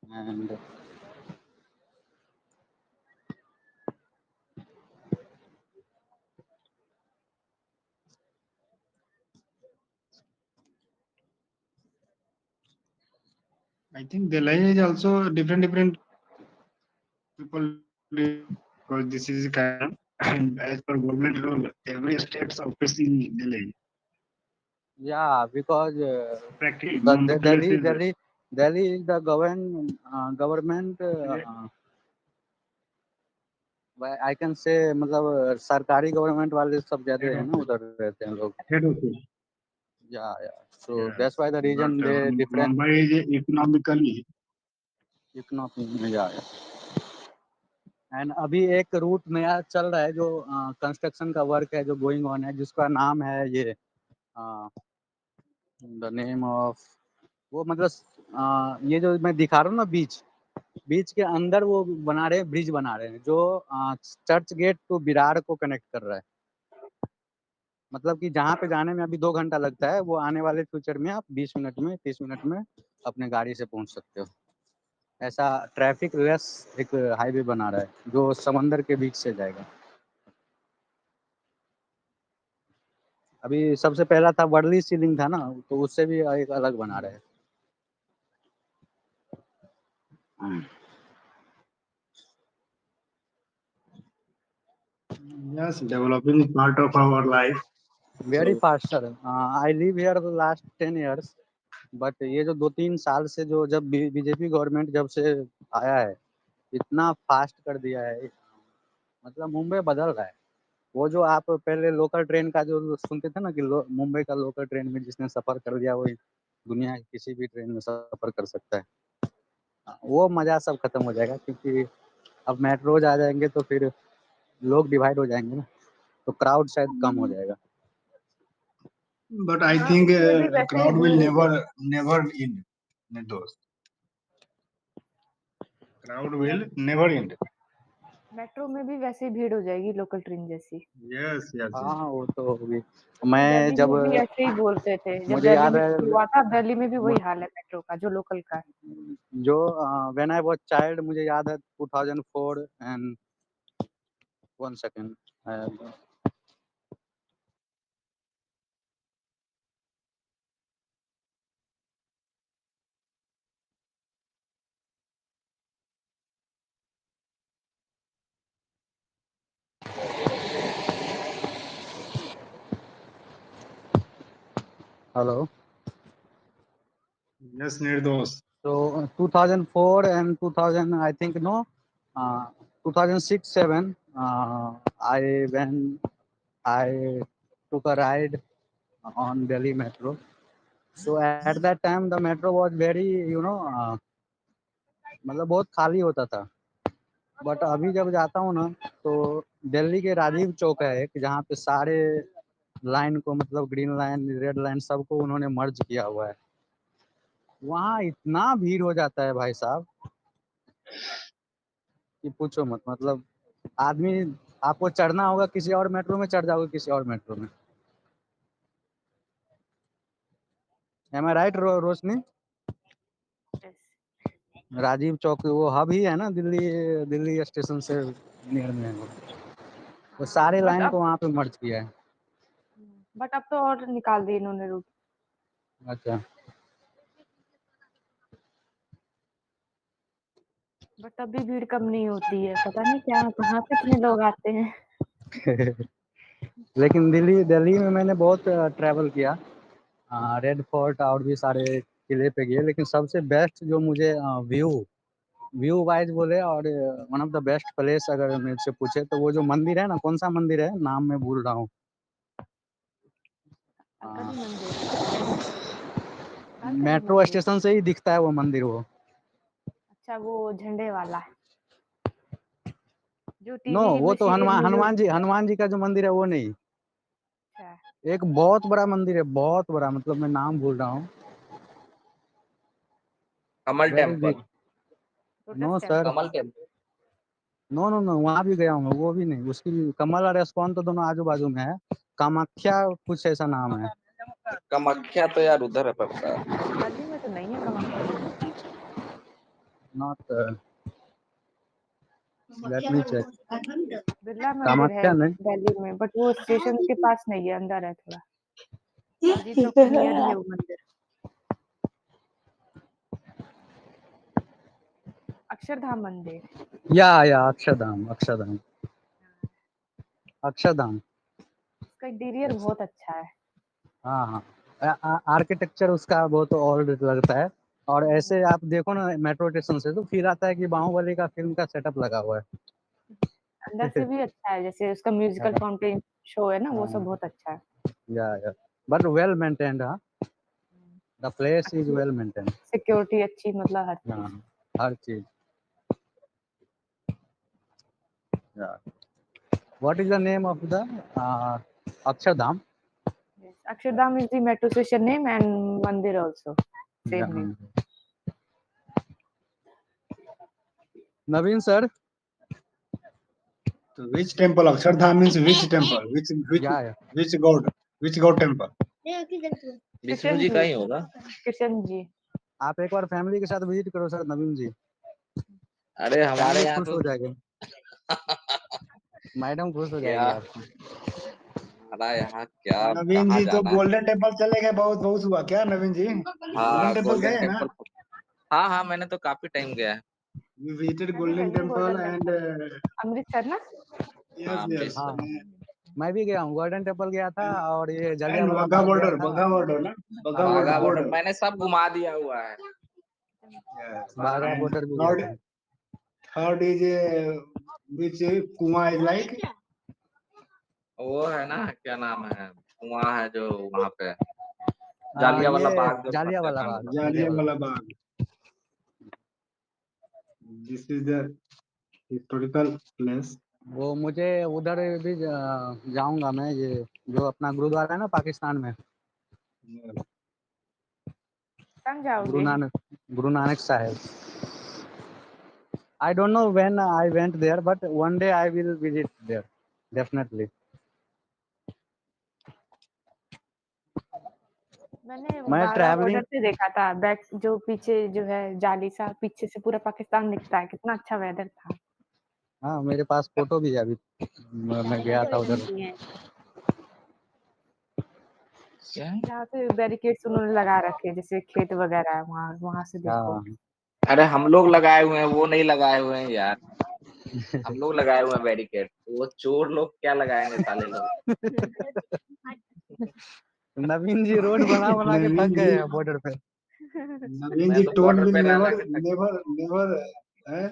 S5: and
S3: I think Delhi is also different people because this is kind and as per government rule, every state's office in Delhi.
S5: yeah, because
S3: Practically,
S5: the
S3: Mumbai place is
S5: Delhi is the government I can say, मतलब सरकारी government वाले सब ज्यादा है ना, उधर रहते हैं लोग।
S3: head office.
S5: Yeah. So
S3: Yes.
S5: that's why the region
S3: But,
S5: they different
S3: Mumbai is economically.
S5: yeah. And अभी एक रूट नया चल रहा है जो कंस्ट्रक्शन का वर्क है, जो गोइंग ऑन है, जिसका नाम है ये द नेम ऑफ वो, मतलब ये जो मैं दिखा रहा हूँ ना, बीच के अंदर वो बना रहे हैं, ब्रिज बना रहे हैं, जो चर्च गेट टू विरार को कनेक्ट कर रहा है। मतलब कि जहाँ पे जाने में अभी 2 घंटा लगता है, वो आने वाले फ्यूचर में आप 20 मिनट में 30 मिनट में अपने गाड़ी से पहुँच सकते हो। ऐसा ट्रैफिक लेस एक हाईवे बना रहा है जो समंदर के बीच से जाएगा। अभी सबसे पहला था वर्ली सीलिंग था ना, तो उससे भी एक अलग बना रहे हैं।
S3: Yes, developing is part of our life.
S5: Very fast sir. I live here the last 10 years, but ये जो 2-3 साल से जो जब बीजेपी गवर्नमेंट जब से आया है, इतना फास्ट कर दिया है, मतलब मुंबई बदल रहा है। वो जो आप पहले लोकल ट्रेन का जो सुनते थे ना कि मुंबई का लोकल ट्रेन में जिसने सफर कर लिया वो दुनिया की किसी भी ट्रेन में सफर कर सकता है, वो मजा सब खत्म हो जाएगा। क्योंकि अब मेट्रोज आ जाएंगे तो फिर लोग डिवाइड हो जाएंगे ना, तो क्राउड शायद कम हो जाएगा।
S3: But I
S1: हाँ,
S3: think
S1: उसमें भी वैसे ही
S3: crowd will
S1: भीड़ होगी।
S3: never end. Those crowd will never end.
S1: Metro में भी वैसे ही भीड़ हो जाएगी लोकल ट्रेन जैसी।
S3: Yes.
S5: हाँ, वो तो होगी।
S1: क्योंकि
S5: मैं
S1: दिल्ली
S5: जब
S1: में भी ऐसे ही बोलते थे, जब
S5: मुझे
S1: दिल्ली
S5: याद
S1: में
S5: है
S1: शुरू हुआ था, दिल्ली में भी वही हाल है मेट्रो का, जो लोकल का है।
S5: जो व्हेन आई वाज चाइल्ड, मुझे याद है 2004 and 1 second. Hello.
S3: Yes, Nirdos.
S5: So 2004 and 2000, I think no, 2006-7, I took a ride on Delhi metro. So at that time the metro was very, मतलब बहुत खाली होता था। बट अभी जब जाता हूँ ना, तो दिल्ली के राजीव चौक है एक, जहाँ पे सारे लाइन को, मतलब ग्रीन लाइन, रेड लाइन, सबको उन्होंने मर्ज किया हुआ है। वहाँ इतना भीड़ हो जाता है भाई साहब कि पूछो मत। मतलब आदमी, आपको चढ़ना होगा किसी और मेट्रो में, चढ़ जाओगे किसी और मेट्रो में। एम आई राइट रोशनी?
S1: Yes.
S5: राजीव चौक वो हब ही है ना, दिल्ली दिल्ली स्टेशन से नियर में है वो। वो सारे
S1: बट
S5: लाइन
S1: अब
S5: को वहाँ पे मर्ज किया है।
S1: अब तो और निकाल दी इन्होंने रूट।
S5: अच्छा।
S1: बट अभी भीड़ कम नहीं होती है, पता नहीं क्या कहाँ पे इतने लोग आते हैं।
S5: लेकिन दिल्ली दिल्ली में मैंने बहुत ट्रैवल किया, रेड फोर्ट और भी सारे किले पे गए, लेकिन सबसे बेस्ट जो मुझे व्यू वाइज बोले और one of the best place अगर मेरे से पूछे तो वो जो मंदिर है ना, कौन सा मंदिर है, नाम मैं भूल रहा हूँ।
S1: अलकनंदा मंदिर, अलकनंदा
S5: मेट्रो
S1: मंदिर।
S5: स्टेशन से ही दिखता है वो मंदिर वो।
S1: अच्छा, वो झंडे वाला जो
S5: नो,
S1: टीवी
S5: वो
S1: में
S5: तो
S1: सीरियल में जो।
S5: हनुमान जी का जो मंदिर है वो नहीं।
S1: अच्छा,
S5: एक बहुत बड़ा मंदिर है, बहुत बड़ा, मतलब मैं नाम भूल रहा हूँ।
S2: Kamal
S5: very
S2: temple.
S5: Big. No
S1: lotus
S5: sir,
S1: temple.
S2: Kamal temple.
S5: No no no, वहाँ भी गया हूँ मैं, वो भी नहीं। उसकी भी कमल और एस्कॉन तो दोनों आजू बाजू में है। कामाख्या कुछ ऐसा नाम है।
S2: कामाख्या तो यार उधर है पड़ता है।
S1: दिल्ली में तो नहीं है कामाख्या मंदिर।
S5: Not, let me check.
S1: Birla मंदिर है
S5: कामाख्या नहीं।
S1: दिल्ली में, बट वो स्टेशन के पास नहीं है, अंदर है थोड़ा। अजीत चौक के नियर ही है वो मंदिर। अक्षरधाम मंदिर।
S5: या अक्षरधाम, अक्षरधाम, अक्षरधाम।
S1: उसका इंटीरियर बहुत अच्छा है।
S5: हाँ हाँ, आर्किटेक्चर उसका बहुत ओल्ड लगता है। और ऐसे आप देखो ना मेट्रो स्टेशन से तो फील आता है कि बाहुबली का फिल्म का सेटअप लगा हुआ
S1: अंदर
S5: है।
S1: से भी अच्छा है, जैसे उसका म्यूजिकल फाउंटेन शो है ना, वो सब
S5: हाँ,
S1: बहुत अच्छा है।
S5: या बट वेल मेंटेन्ड। हाँ, द प्लेस इज
S1: अच्छी
S5: वेल मेंटेन्ड।
S1: सिक्योरिटी अच्छी, मतलब हर चीज।
S5: हाँ, हर चीज। What is the name of the Akshardham?
S1: Yes. Akshardham is the metro station name and mandir also. Same name.
S5: Naveen sir.
S3: So which temple? Akshardham means which temple?
S5: या
S3: Which god temple?
S2: Vishnu
S1: Kishan
S2: ji
S1: ji,
S2: का ही होगा।
S1: किशन जी।
S5: आप एक बार फैमिली के साथ visit करो sir, नवीन जी,
S2: अरे हमारे
S5: फैमिली
S2: यहाँ
S5: खुश
S2: तो
S5: हो जाएगी, मैडम खुश हो
S2: क्या,
S5: जाएगी आपको।
S2: हमारा यहाँ क्या,
S3: नवीन
S2: कहाँ
S3: जी तो
S2: जाना है।
S3: गोल्डन टेम्पल चले गए, बहुत बहुत हुआ क्या नवीन जी? गोल्डन
S2: हाँ
S3: टेम्पल
S2: गोल्डन
S3: गए हैं ना?
S2: टेम्पल। हाँ हाँ, मैंने तो काफी टाइम गया है।
S3: We visited
S1: मैं भी
S3: Golden
S1: गई हूँ
S3: Temple
S1: golden
S3: and
S1: temple, Amritsar ना।
S2: हाँ
S3: yes.
S5: हाँ,
S2: अमृतसर।
S5: मैं भी गया हूँ, गोल्डन टेम्पल गया था और ये
S3: And
S5: जलियांवाला बाग गया था।
S3: Wagah border ना? Wagah
S2: बाघा बॉर्डर
S3: border.
S2: मैंने सब घुमा दिया हुआ है।
S3: Yes.
S5: बाघा
S3: And
S5: बॉर्डर भी गया था।
S3: third is which Kuma is like
S2: वो है ना, क्या नाम है, वहाँ है जो वहाँ पे
S5: ये
S2: जालियांवाला बाग जो
S5: जालियांवाला
S2: हत्याकांड
S5: बाग,
S2: हुआ।
S3: Jallianwala Bagh. This is the historical place.
S5: वो मुझे उधर भी जाऊंगा मैं, ये जो अपना गुरुद्वारा है ना पाकिस्तान में,
S3: Yes.
S1: कब जाओगे?
S5: Guru Nanak Sahib. I don't know when I went there, but one day I will visit there, definitely.
S1: मैंने
S5: मैं
S1: बाघा बॉर्डर
S5: ट्रैवलिंग,
S1: से देखा था, बैक जो पीछे जो है जाली सा, पीछे से पूरा पाकिस्तान दिखता है, कितना अच्छा वेदर था।
S5: हाँ मेरे पास फोटो भी है अभी, मैं गया था उधर।
S2: क्या है?
S1: जहाँ पे बैरिकेड्स उन्होंने लगा रखे, जैसे खेत वगैरह है, वहाँ वहाँ से देखो।
S5: हाँ,
S2: अरे हम लोग लगाए हुए हैं, वो नहीं लगाए हुए हैं यार। हम लोग लगाए हुए हैं बैरिकेड, वो चोर लोग क्या लगाएंगे साले लोग।
S5: नवीन जी रोड बना बना के थक
S3: Naveen
S5: गए
S3: ji,
S5: हैं बॉर्डर पे।
S3: Naveen
S2: मैं
S3: ji
S2: तो
S3: told
S2: बॉर्डर
S3: me
S2: पे रह
S3: never,
S2: रह के थक गया।
S3: eh?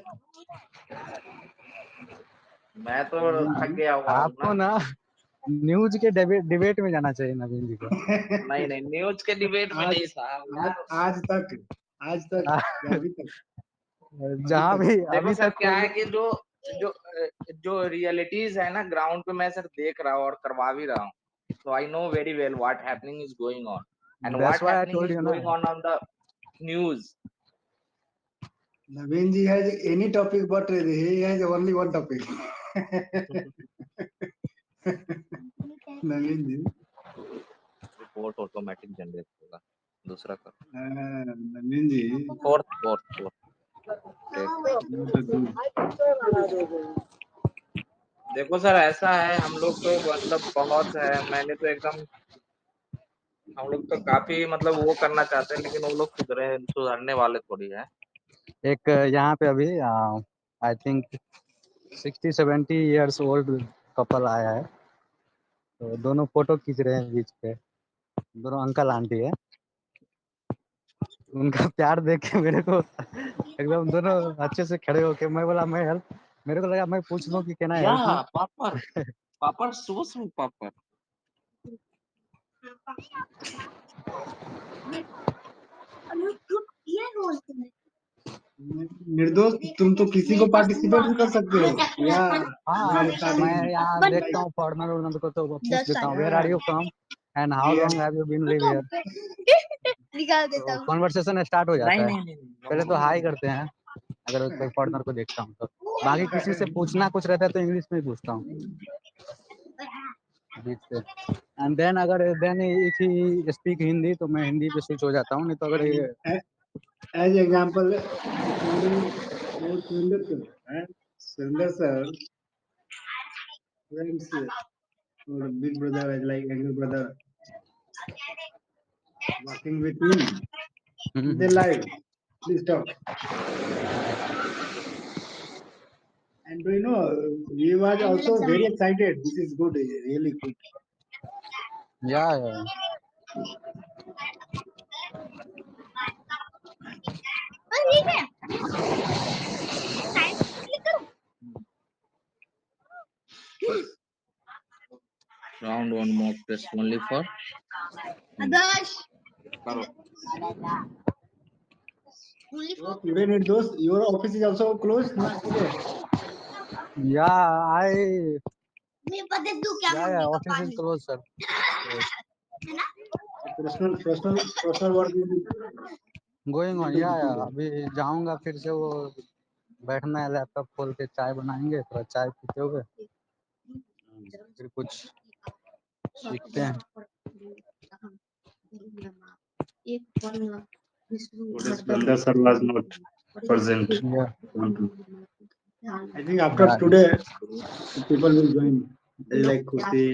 S2: मैं तो
S3: Naveen
S2: थक
S3: ji.
S2: गया हुआ हूँ
S5: आपको
S2: ना।
S5: ना न्यूज के डिबेट में जाना चाहिए नवीन जी को।
S2: नहीं नहीं, न्यूज के डिबेट में
S3: आज
S2: नहीं साहब
S3: आज
S2: यार।
S3: आज तक या अभी
S5: जहाँ
S3: तक
S5: भी
S2: देखो
S5: अभी
S2: सर
S5: तक
S2: क्या
S5: कोई,
S2: है कि जो जो रियलिटीज है ना ग्राउंड पे, मैं सर देख रहा हूँ और करवा भी रहा हूँ। So I know very well what happening is going on and
S5: that's
S2: what
S5: why I
S2: happening
S5: told
S2: is
S5: you ना।
S2: going on the news.
S3: Naveen ji has any topic, but he has only one topic. Naveen ji,
S2: Report automatic generate होगा. दूसरा कर.
S3: Naveen ji,
S2: Fourth. Take.
S3: not a good.
S2: देखो sir ऐसा है हम लोग तो मतलब बहुत है मैंने तो एकदम हम लोग तो काफी मतलब वो करना चाहते हैं लेकिन वो लोग सुधरने वाले थोड़ी है.
S5: एक यहाँ पे अभी I think 60-70 years old couple आया है, तो दोनों फोटो खींच रहे हैं बीच पे, दोनों अंकल आंटी है। उनका प्यार देख के मेरे को एकदम दोनों अच्छे से खड़े होके मैं बोला मैं हेल्प, मेरे को लगा मैं पूछ लूं कि can I help you.
S2: Papad so sweet पापड़.
S3: निर्दोष, तुम तो किसी को पार्टिसिपेट भी कर सकते हो या
S5: हाँ मैं यहाँ देखता
S3: like
S5: हूँ फॉरनर उनर को तो पूछ देता हूँ where are you from and how long have you been live here,
S4: निकाल देता
S5: तो
S4: हूँ।
S5: कन्वर्सेशन स्टार्ट हो जाता है।
S2: नहीं
S5: पहले तो हाई करते हैं अगर कोई फॉरनर को देखता हूँ तो, बाकी किसी से पूछना कुछ रहता है तो इंग्लिश में ही पूछता हूँ बीच से, एंड देन अगर then if he speak Hindi तो मैं हिंदी पे स्विच हो जाता हूँ, नहीं तो अगर ये
S3: as example, Sundar sir, friends, or big brother as like younger brother, working with him in their life. Please talk. And do you know, we was also very excited. This is good, really good.
S5: या
S4: ठीक है। Time click करो।
S2: round one mock test only for
S4: आदर्श।
S2: करो.
S3: So today, Nirdosh, your office is also closed na today.
S5: या आई
S4: मैं पता तू क्या
S5: या
S4: मम्मी का
S5: ऑफिस इज
S4: पानी
S5: क्लोज सर,
S4: है ना?
S3: Personal work will be
S5: going on या
S3: today.
S5: अभी जाऊंगा फिर से वो बैठना है, लैपटॉप खोल के चाय बनाएंगे, थोड़ा चाय पीते हुए फिर कुछ सीखते हैं।
S4: एक पल
S3: Today, Sundar sir was not present. I think after today, people will join. They like Khushi.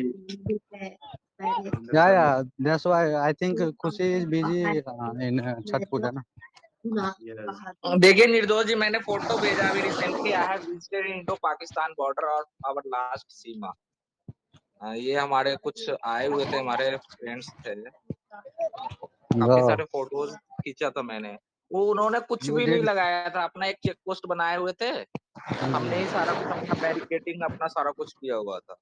S5: या दैट्स व्हाई आई थिंक खुशी इज बिजी इन छठ पूजा ना।
S3: Yes.
S2: देखिए निर्दोष जी मैंने फोटो भेजा अभी recently I have visited Indo Pakistan border और our last सीमा. ये हमारे कुछ आए हुए थे हमारे फ्रेंड्स थे काफी सारे फोटोज खींचा था मैंने. वो उन्होंने कुछ
S5: You
S2: भी नहीं
S5: did.
S2: लगाया था अपना एक चेक पोस्ट बनाए हुए थे. हमने ही सारा कुछ अपना बैरिकेडिंग अपना सारा कुछ किया हुआ था.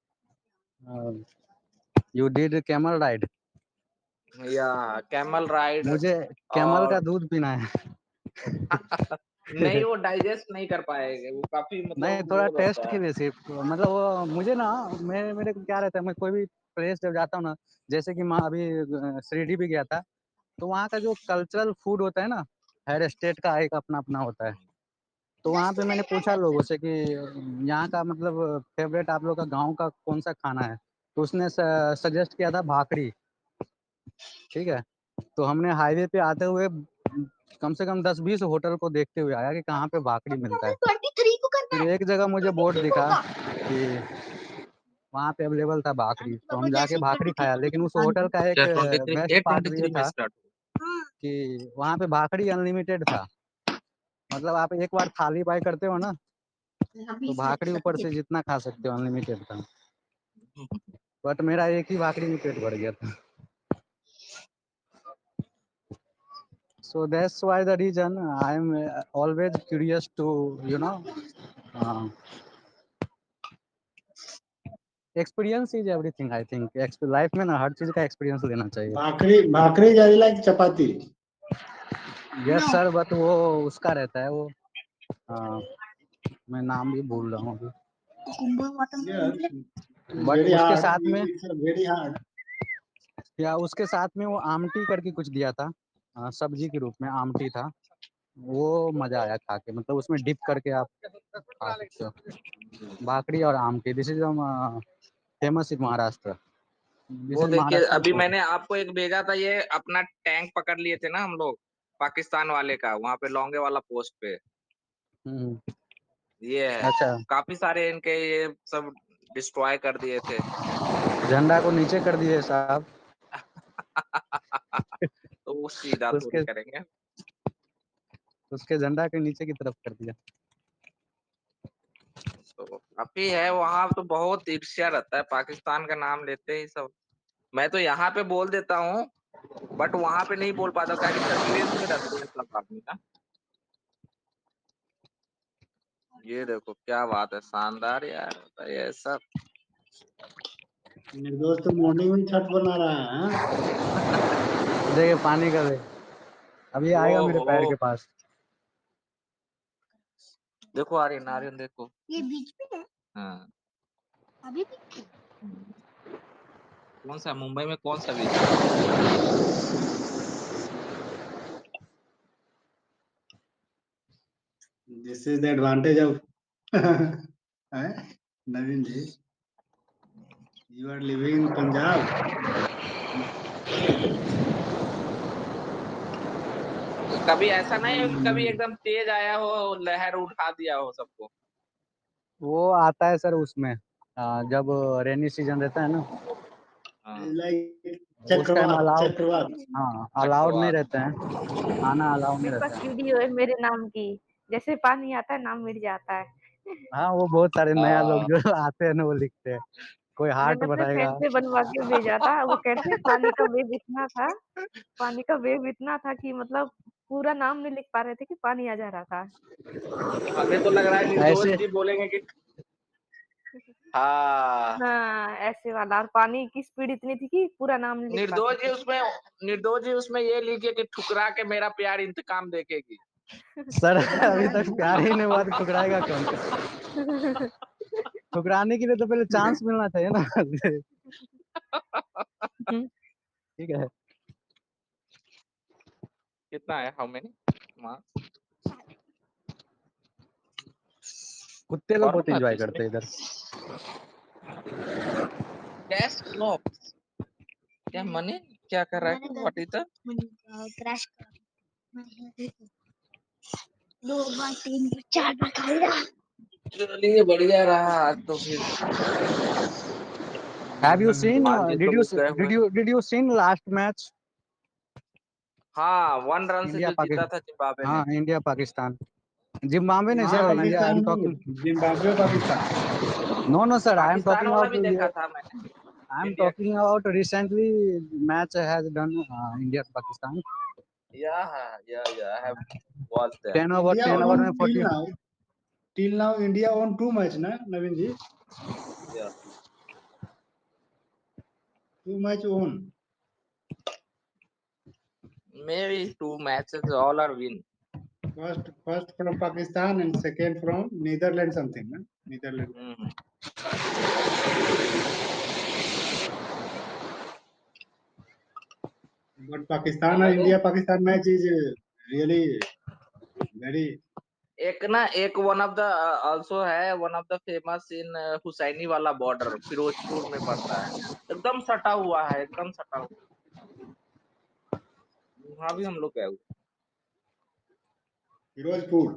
S5: You did camel ride.
S2: या कैमल राइड
S5: मुझे कैमल का दूध पीना है।
S2: नहीं वो डाइजेस्ट नहीं कर पाएंगे वो काफी
S5: नहीं
S2: मतलब
S5: थोड़ा
S2: वो
S5: टेस्ट
S2: रहता
S5: के
S2: है.
S5: लिए सिर्फ, मतलब वो मुझे ना मेरे को क्या रहता है, मैं कोई भी प्लेस जब जाता हूँ ना, जैसे कि मैं अभी शिरडी भी गया था, तो वहाँ का जो कल्चरल फूड होता है ना, हर स्टेट का एक अपना अपना होता है, तो वहाँ पे मैंने पूछा लोगों से कि यहाँ का मतलब फेवरेट आप लोग का गांव का कौन सा खाना है, तो उसने सजेस्ट किया था भाकरी। ठीक है, तो हमने हाईवे पे आते हुए कम से कम 10-20 होटल को देखते हुए आया कि कहाँ पे भाकरी मिलता है।
S4: 23 को करना
S5: फिर
S4: है।
S5: एक जगह मुझे बोर्ड दिखा कि वहाँ पे अवेलेबल था भाकरी, तो हम जाके भाकरी खाया, लेकिन उस होटल का एक बेस्ट पार्ट ये
S2: 23 में
S5: था
S2: स्टार्ट.
S5: कि वहाँ पे भाकरी अनलिमिटेड था, मतलब आप एक बार थाली बाई करते हो ना, तो भाकरी ऊपर से जितना खा सकते हो अनलिमिटेड था, बट मेरा एक ही भाकरी में पेट भर गया था। So that's why the reason I am always curious to experience is everything. I think life में ना हर चीज का experience लेना चाहिए।
S3: भाकरी is like chapati.
S5: Yes sir, but वो उसका रहता है वो मैं नाम भी भूल रहा हूँ अभी,
S3: Yes. It's
S5: बट
S3: very
S5: उसके
S3: hard.
S5: साथ में
S3: It's very hard.
S5: या उसके साथ में वो आमटी करके कुछ दिया था, सब्जी के रूप में आमटी था। वो मजा आया खा के, मतलब उसमें डिप करके आप खा सकते हो। भाकरी और amti, this is famous in Maharashtra. This
S2: वो
S5: इज
S2: देखिए,
S5: महाराष्ट्र
S2: अभी
S5: फूड।
S2: मैंने आपको एक भेजा था, ये अपना टैंक पकड़ लिए थे ना हम लोग, पाकिस्तान वाले का, वहां पे लौंगे वाला पोस्ट पे। ये है,
S5: अच्छा,
S2: काफी सारे इनके ये सब डिस्ट्रॉय कर दिए थे।
S5: झंडा को नीचे कर दिए साहब।
S2: तो वो सीधा थोड़ी
S5: उसके
S2: करेंगे।
S5: उसके झंडा के नीचे की तरफ कर दिया।
S2: तो काफी है वहां, तो बहुत ईर्ष्या रहता है पाकिस्तान का नाम लेते ही सब। मैं तो यहाँ पे बोल देता हूँ, बट वहां पे नहीं बोल पाता, क्या कि सर्विलेंस में रहते हैं सब आदमी ना। ये देखो क्या बात है, शानदार यार होता है ये सब।
S3: निर्दोष तो मॉर्निंग में छठ बना रहा है, हाँ?
S5: देखिए पानी का देख, अभी
S2: ओ
S5: आएगा मेरे पैर
S2: हो,
S5: के पास।
S2: देखो आर्यन, आर्यन देखो।
S4: ये बीच में है
S2: हाँ,
S4: अभी भी।
S2: कौन सा मुंबई में कौन सा बीच है?
S3: This is the advantage of Naveen ji, you are living in Punjab.
S2: कभी ऐसा नहीं है कि कभी एकदम तेज आया हो, लहर उठा दिया हो सबको?
S5: वो आता है सर उसमें, जब रेनी सीजन रहता है ना,
S2: हाँ,
S3: लाइक
S5: उस टाइम
S3: चक्रवात,
S5: अलाउ,
S3: चक्रवात।
S5: हाँ अलाउड नहीं
S2: चक्रवात।
S5: रहते हैं, आना अलाउड नहीं
S1: मेरे
S5: रहता
S1: पास
S5: है।
S1: वीडियो है मेरे नाम की, जैसे पानी आता है नाम मिट जाता है।
S5: हाँ वो बहुत सारे नया लोग
S2: हाँ,
S5: जो आते हैं ना वो लिखते हैं, कोई हार्ट
S1: मैंने अपने
S5: बनाएगा।
S1: फ्रेंड से बनवा के भेजा था, वो कहते हैं पानी का वेव इतना था कि मतलब पूरा नाम नहीं लिख पा रहे थे कि पानी आ जा रहा था।
S2: हमें तो लग रहा है निर्दोष
S5: ऐसे
S2: जी बोलेंगे कि हाँ।
S1: हाँ, ऐसे वाला, और पानी की स्पीड इतनी थी कि पूरा नाम नहीं लिख पाते
S2: निर्दोष जी
S1: थे।
S2: उसमें निर्दोष जी उसमें ये लिखिए कि ठुकरा के मेरा प्यार इंतकाम देखेगी।
S5: सर अभी
S1: ठुकरा
S5: तक प्यार ही नहीं हुआ तो ठुकराएगा कौन? ठुकराने के लिए तो पहले चांस मिलना चाहिए ना। ठीक है।
S2: कितना है, हाउ मेनी?
S5: कुत्ते लोग
S2: और
S5: बहुत एंजॉय करते हैं इधर।
S2: कैश क्रॉप क्या मनी, क्या कर रहा है, व्हाट इज द
S4: क्रैश दो बार तीन बार चार बार खाऊंगा।
S2: चलिए बढ़िया रहा आज तो फिर।
S5: हैव यू सीन,
S2: आज जिन लोग गए हुए,
S5: did you seen last match,
S2: हाँ 1 रन से
S5: इंडिया
S2: जो जीता था
S5: पाकिस्तान?
S2: जिम्बाब्वे ने।
S5: हाँ इंडिया पाकिस्तान, जिम्बाब्वे नहीं
S3: India
S5: sir, India I
S3: Pakistan
S5: am
S3: नहीं,
S5: talking.
S3: Zimbabwe Pakistan.
S5: No no sir, I am
S2: Pakistan
S5: talking
S2: वाला भी
S5: अबाउट,
S2: देखा था मैंने,
S5: आई एम
S2: इंडिया की।
S5: Talking about recently match has done, India Pakistan.
S2: Yeah have watch that.
S5: 10 over,
S3: India
S5: 10 over
S3: won
S5: में 40।
S3: Till now India won 2 match ना Naveen ji,
S2: yeah
S3: 2 match won.
S2: May be 2 matches all are win.
S3: First from Pakistan and second from Netherlands something, na? Netherlands. But Pakistan and
S2: समझ गए।
S3: India Pakistan match is really very.
S2: एक ना, एक one of the also है, one of the famous in Hussainiwala border, Firozpur में पड़ता है। एकदम सटा हुआ है, एकदम सटा हुआ। वहां भी हम लोग गए हुए।
S3: Firozpur.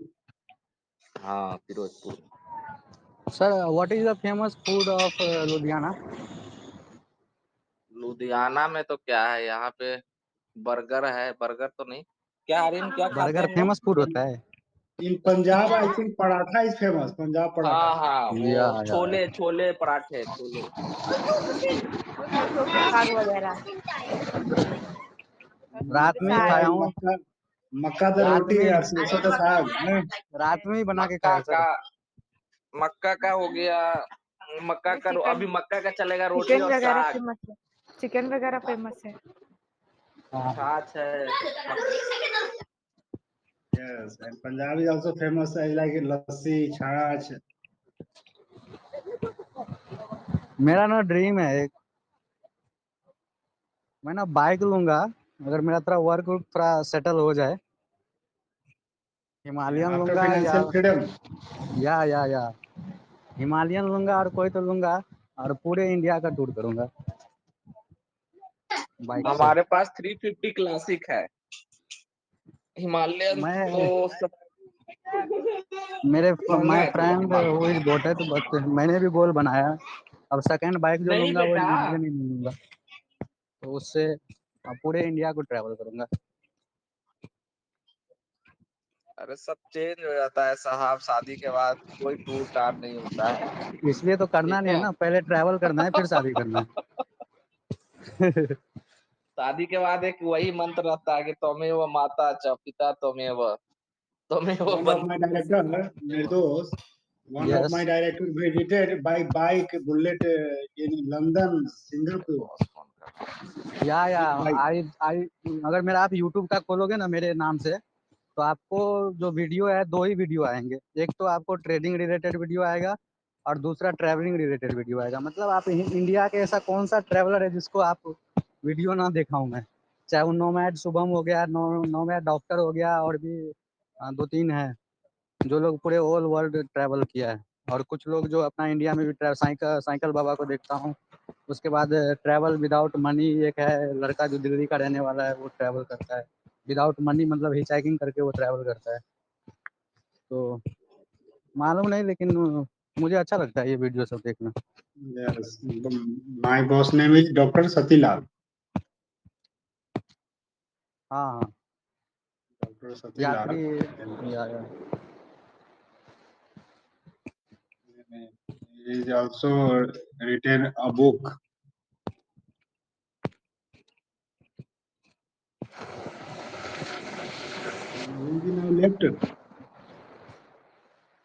S2: हाँ Firozpur.
S5: Sir what is the famous food of Ludhiana?
S2: Ludhiana में तो क्या है, यहाँ पे बर्गर है, बर्गर तो नहीं, क्या आर्यन क्या खाते
S5: बर्गर
S2: हैं हम लोग?
S5: फेमस फूड
S3: In,
S5: होता है।
S3: in Punjab, I think paratha is famous. Punjab paratha.
S2: हाँ हाँ,
S5: या
S2: वो
S5: या
S2: छोले छोले पराठे, छोले।
S1: सरसों के साग वगैरह, सरसों
S5: रात
S1: के
S5: में ही
S3: Yeah,
S1: साग।
S5: खाया हूँ।
S3: मक्का मक्का दा
S5: रात
S3: roti
S5: में
S3: और सरसों का साग ना।
S5: रात में ही बना के
S2: मक्का
S5: खाया सर।
S2: का, मक्का का हो गया, मक्का
S1: नहीं,
S2: का
S1: चिकन,
S2: अभी मक्का का चलेगा, रोटी
S1: चिकन
S2: और
S1: वगैरह
S2: साग।
S1: फेमस है, चिकन वगैरह फेमस है।
S5: हाँ।
S2: छाछ है।
S3: Yes, and Punjab is also famous. I like lassi, छाछ.
S5: मेरा ना ड्रीम है एक, मैं ना बाइक लूंगा अगर मेरा थोड़ा वर्क थोड़ा सेटल हो जाए, हिमालयन
S3: after
S5: लूंगा
S3: financial freedom.
S5: या हिमालयन लूंगा और कोई तो लूंगा और पूरे इंडिया का टूर करूंगा बाइक से।
S2: हमारे पास 350 क्लासिक है, हिमालयन तो
S5: मैं
S2: सब
S5: मेरे
S2: महंगा
S5: माय
S2: है थोड़ा
S5: फ्रेंड
S2: हिमालयन।
S5: वो इज बोट है, तो बट मैंने भी गोल बनाया। अब सेकंड बाइक जो
S2: नहीं
S5: लूंगा वो
S2: बेटा,
S5: हिमालयन ही लूंगा, तो उससे पूरे इंडिया को ट्रैवल करूंगा।
S2: अरे सब चेंज हो जाता है साहब, शादी के बाद कोई टूर टार नहीं होता है।
S5: इसलिए तो करना
S2: ठीक
S5: नहीं है
S2: है।
S5: ना, पहले ट्रैवल करना है फिर शादी करना है।
S2: शादी के बाद एक वही मंत्र रहता है कि त्वमेव माता च पिता त्वमेव, त्वमेव
S3: One of my
S2: बंधु
S3: director,
S2: त्वमेव।
S3: Nirdos, one of my
S5: yes
S3: director visited by bike bullet in London, Singapore
S2: boss phone कर रहा है।
S5: या
S3: with bike.
S5: आई अगर मेरा आप यूट्यूब का खोलोगे ना मेरे नाम से, तो आपको जो वीडियो है दो ही वीडियो आएंगे। एक तो आपको ट्रेडिंग रिलेटेड वीडियो आएगा और दूसरा ट्रैवलिंग रिलेटेड वीडियो आएगा। मतलब आप इंडिया के ऐसा कौन सा ट्रैवलर है जिसको आप वीडियो ना देखा हूँ मैं, चाहे वो नोमैड शुभम हो गया, नोमैड डॉक्टर हो गया, और भी दो तीन है जो लोग पूरे ऑल वर्ल्ड ट्रैवल किया है। और कुछ लोग जो अपना इंडिया में भी साइकिल साइकिल बाबा को देखता हूँ। उसके बाद ट्रैवल विदाउट मनी एक है लड़का जो दिल्ली का रहने वाला है, वो ट्रैवल करता है विदाउट मनी, मतलब हिचाइकिंग करके वो ट्रैवल करता है। तो मालूम नहीं, लेकिन मुझे अच्छा लगता है ये वीडियो सब देखना।
S3: Yes, my boss name is Dr. Satilal.
S5: हाँ हाँ,
S3: Dr.
S5: यात्री
S3: Satilal. And
S5: या
S3: he is also written a book. Will be now left.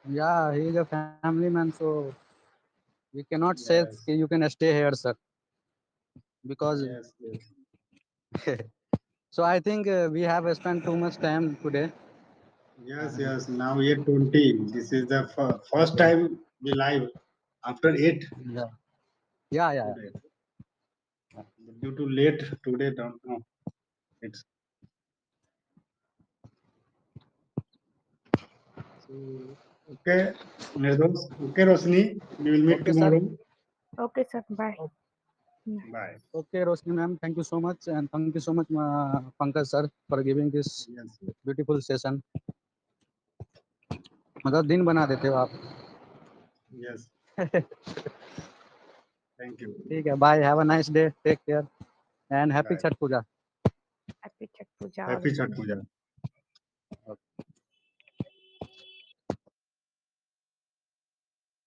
S5: he is a family man, so we cannot say
S3: Yes,
S5: कि you can stay here sir, because
S3: yes, yes.
S5: so I think we have spent too much time today.
S3: Yes, yes. Now 8:20. This is the first time we live after 8
S5: Yeah, yeah.
S3: today. Due to late today, don't know. It's so okay. Nirdos. Okay, Rosni. We will meet
S5: Okay sir,
S3: tomorrow.
S1: Okay, sir. Bye.
S3: Bye.
S5: okay Roshni ma'am, thank you so much, and thank you so much Pankaj sir for giving this
S3: Yes,
S5: beautiful session. मतलब दिन बना देते हो आप।
S3: yes. Thank you.
S5: ठीक है, bye, have a nice day, take care and happy
S3: Bye.
S5: Chhath Puja.
S1: Happy Chhat Puja
S3: Happy
S1: also.
S3: Chhath Puja.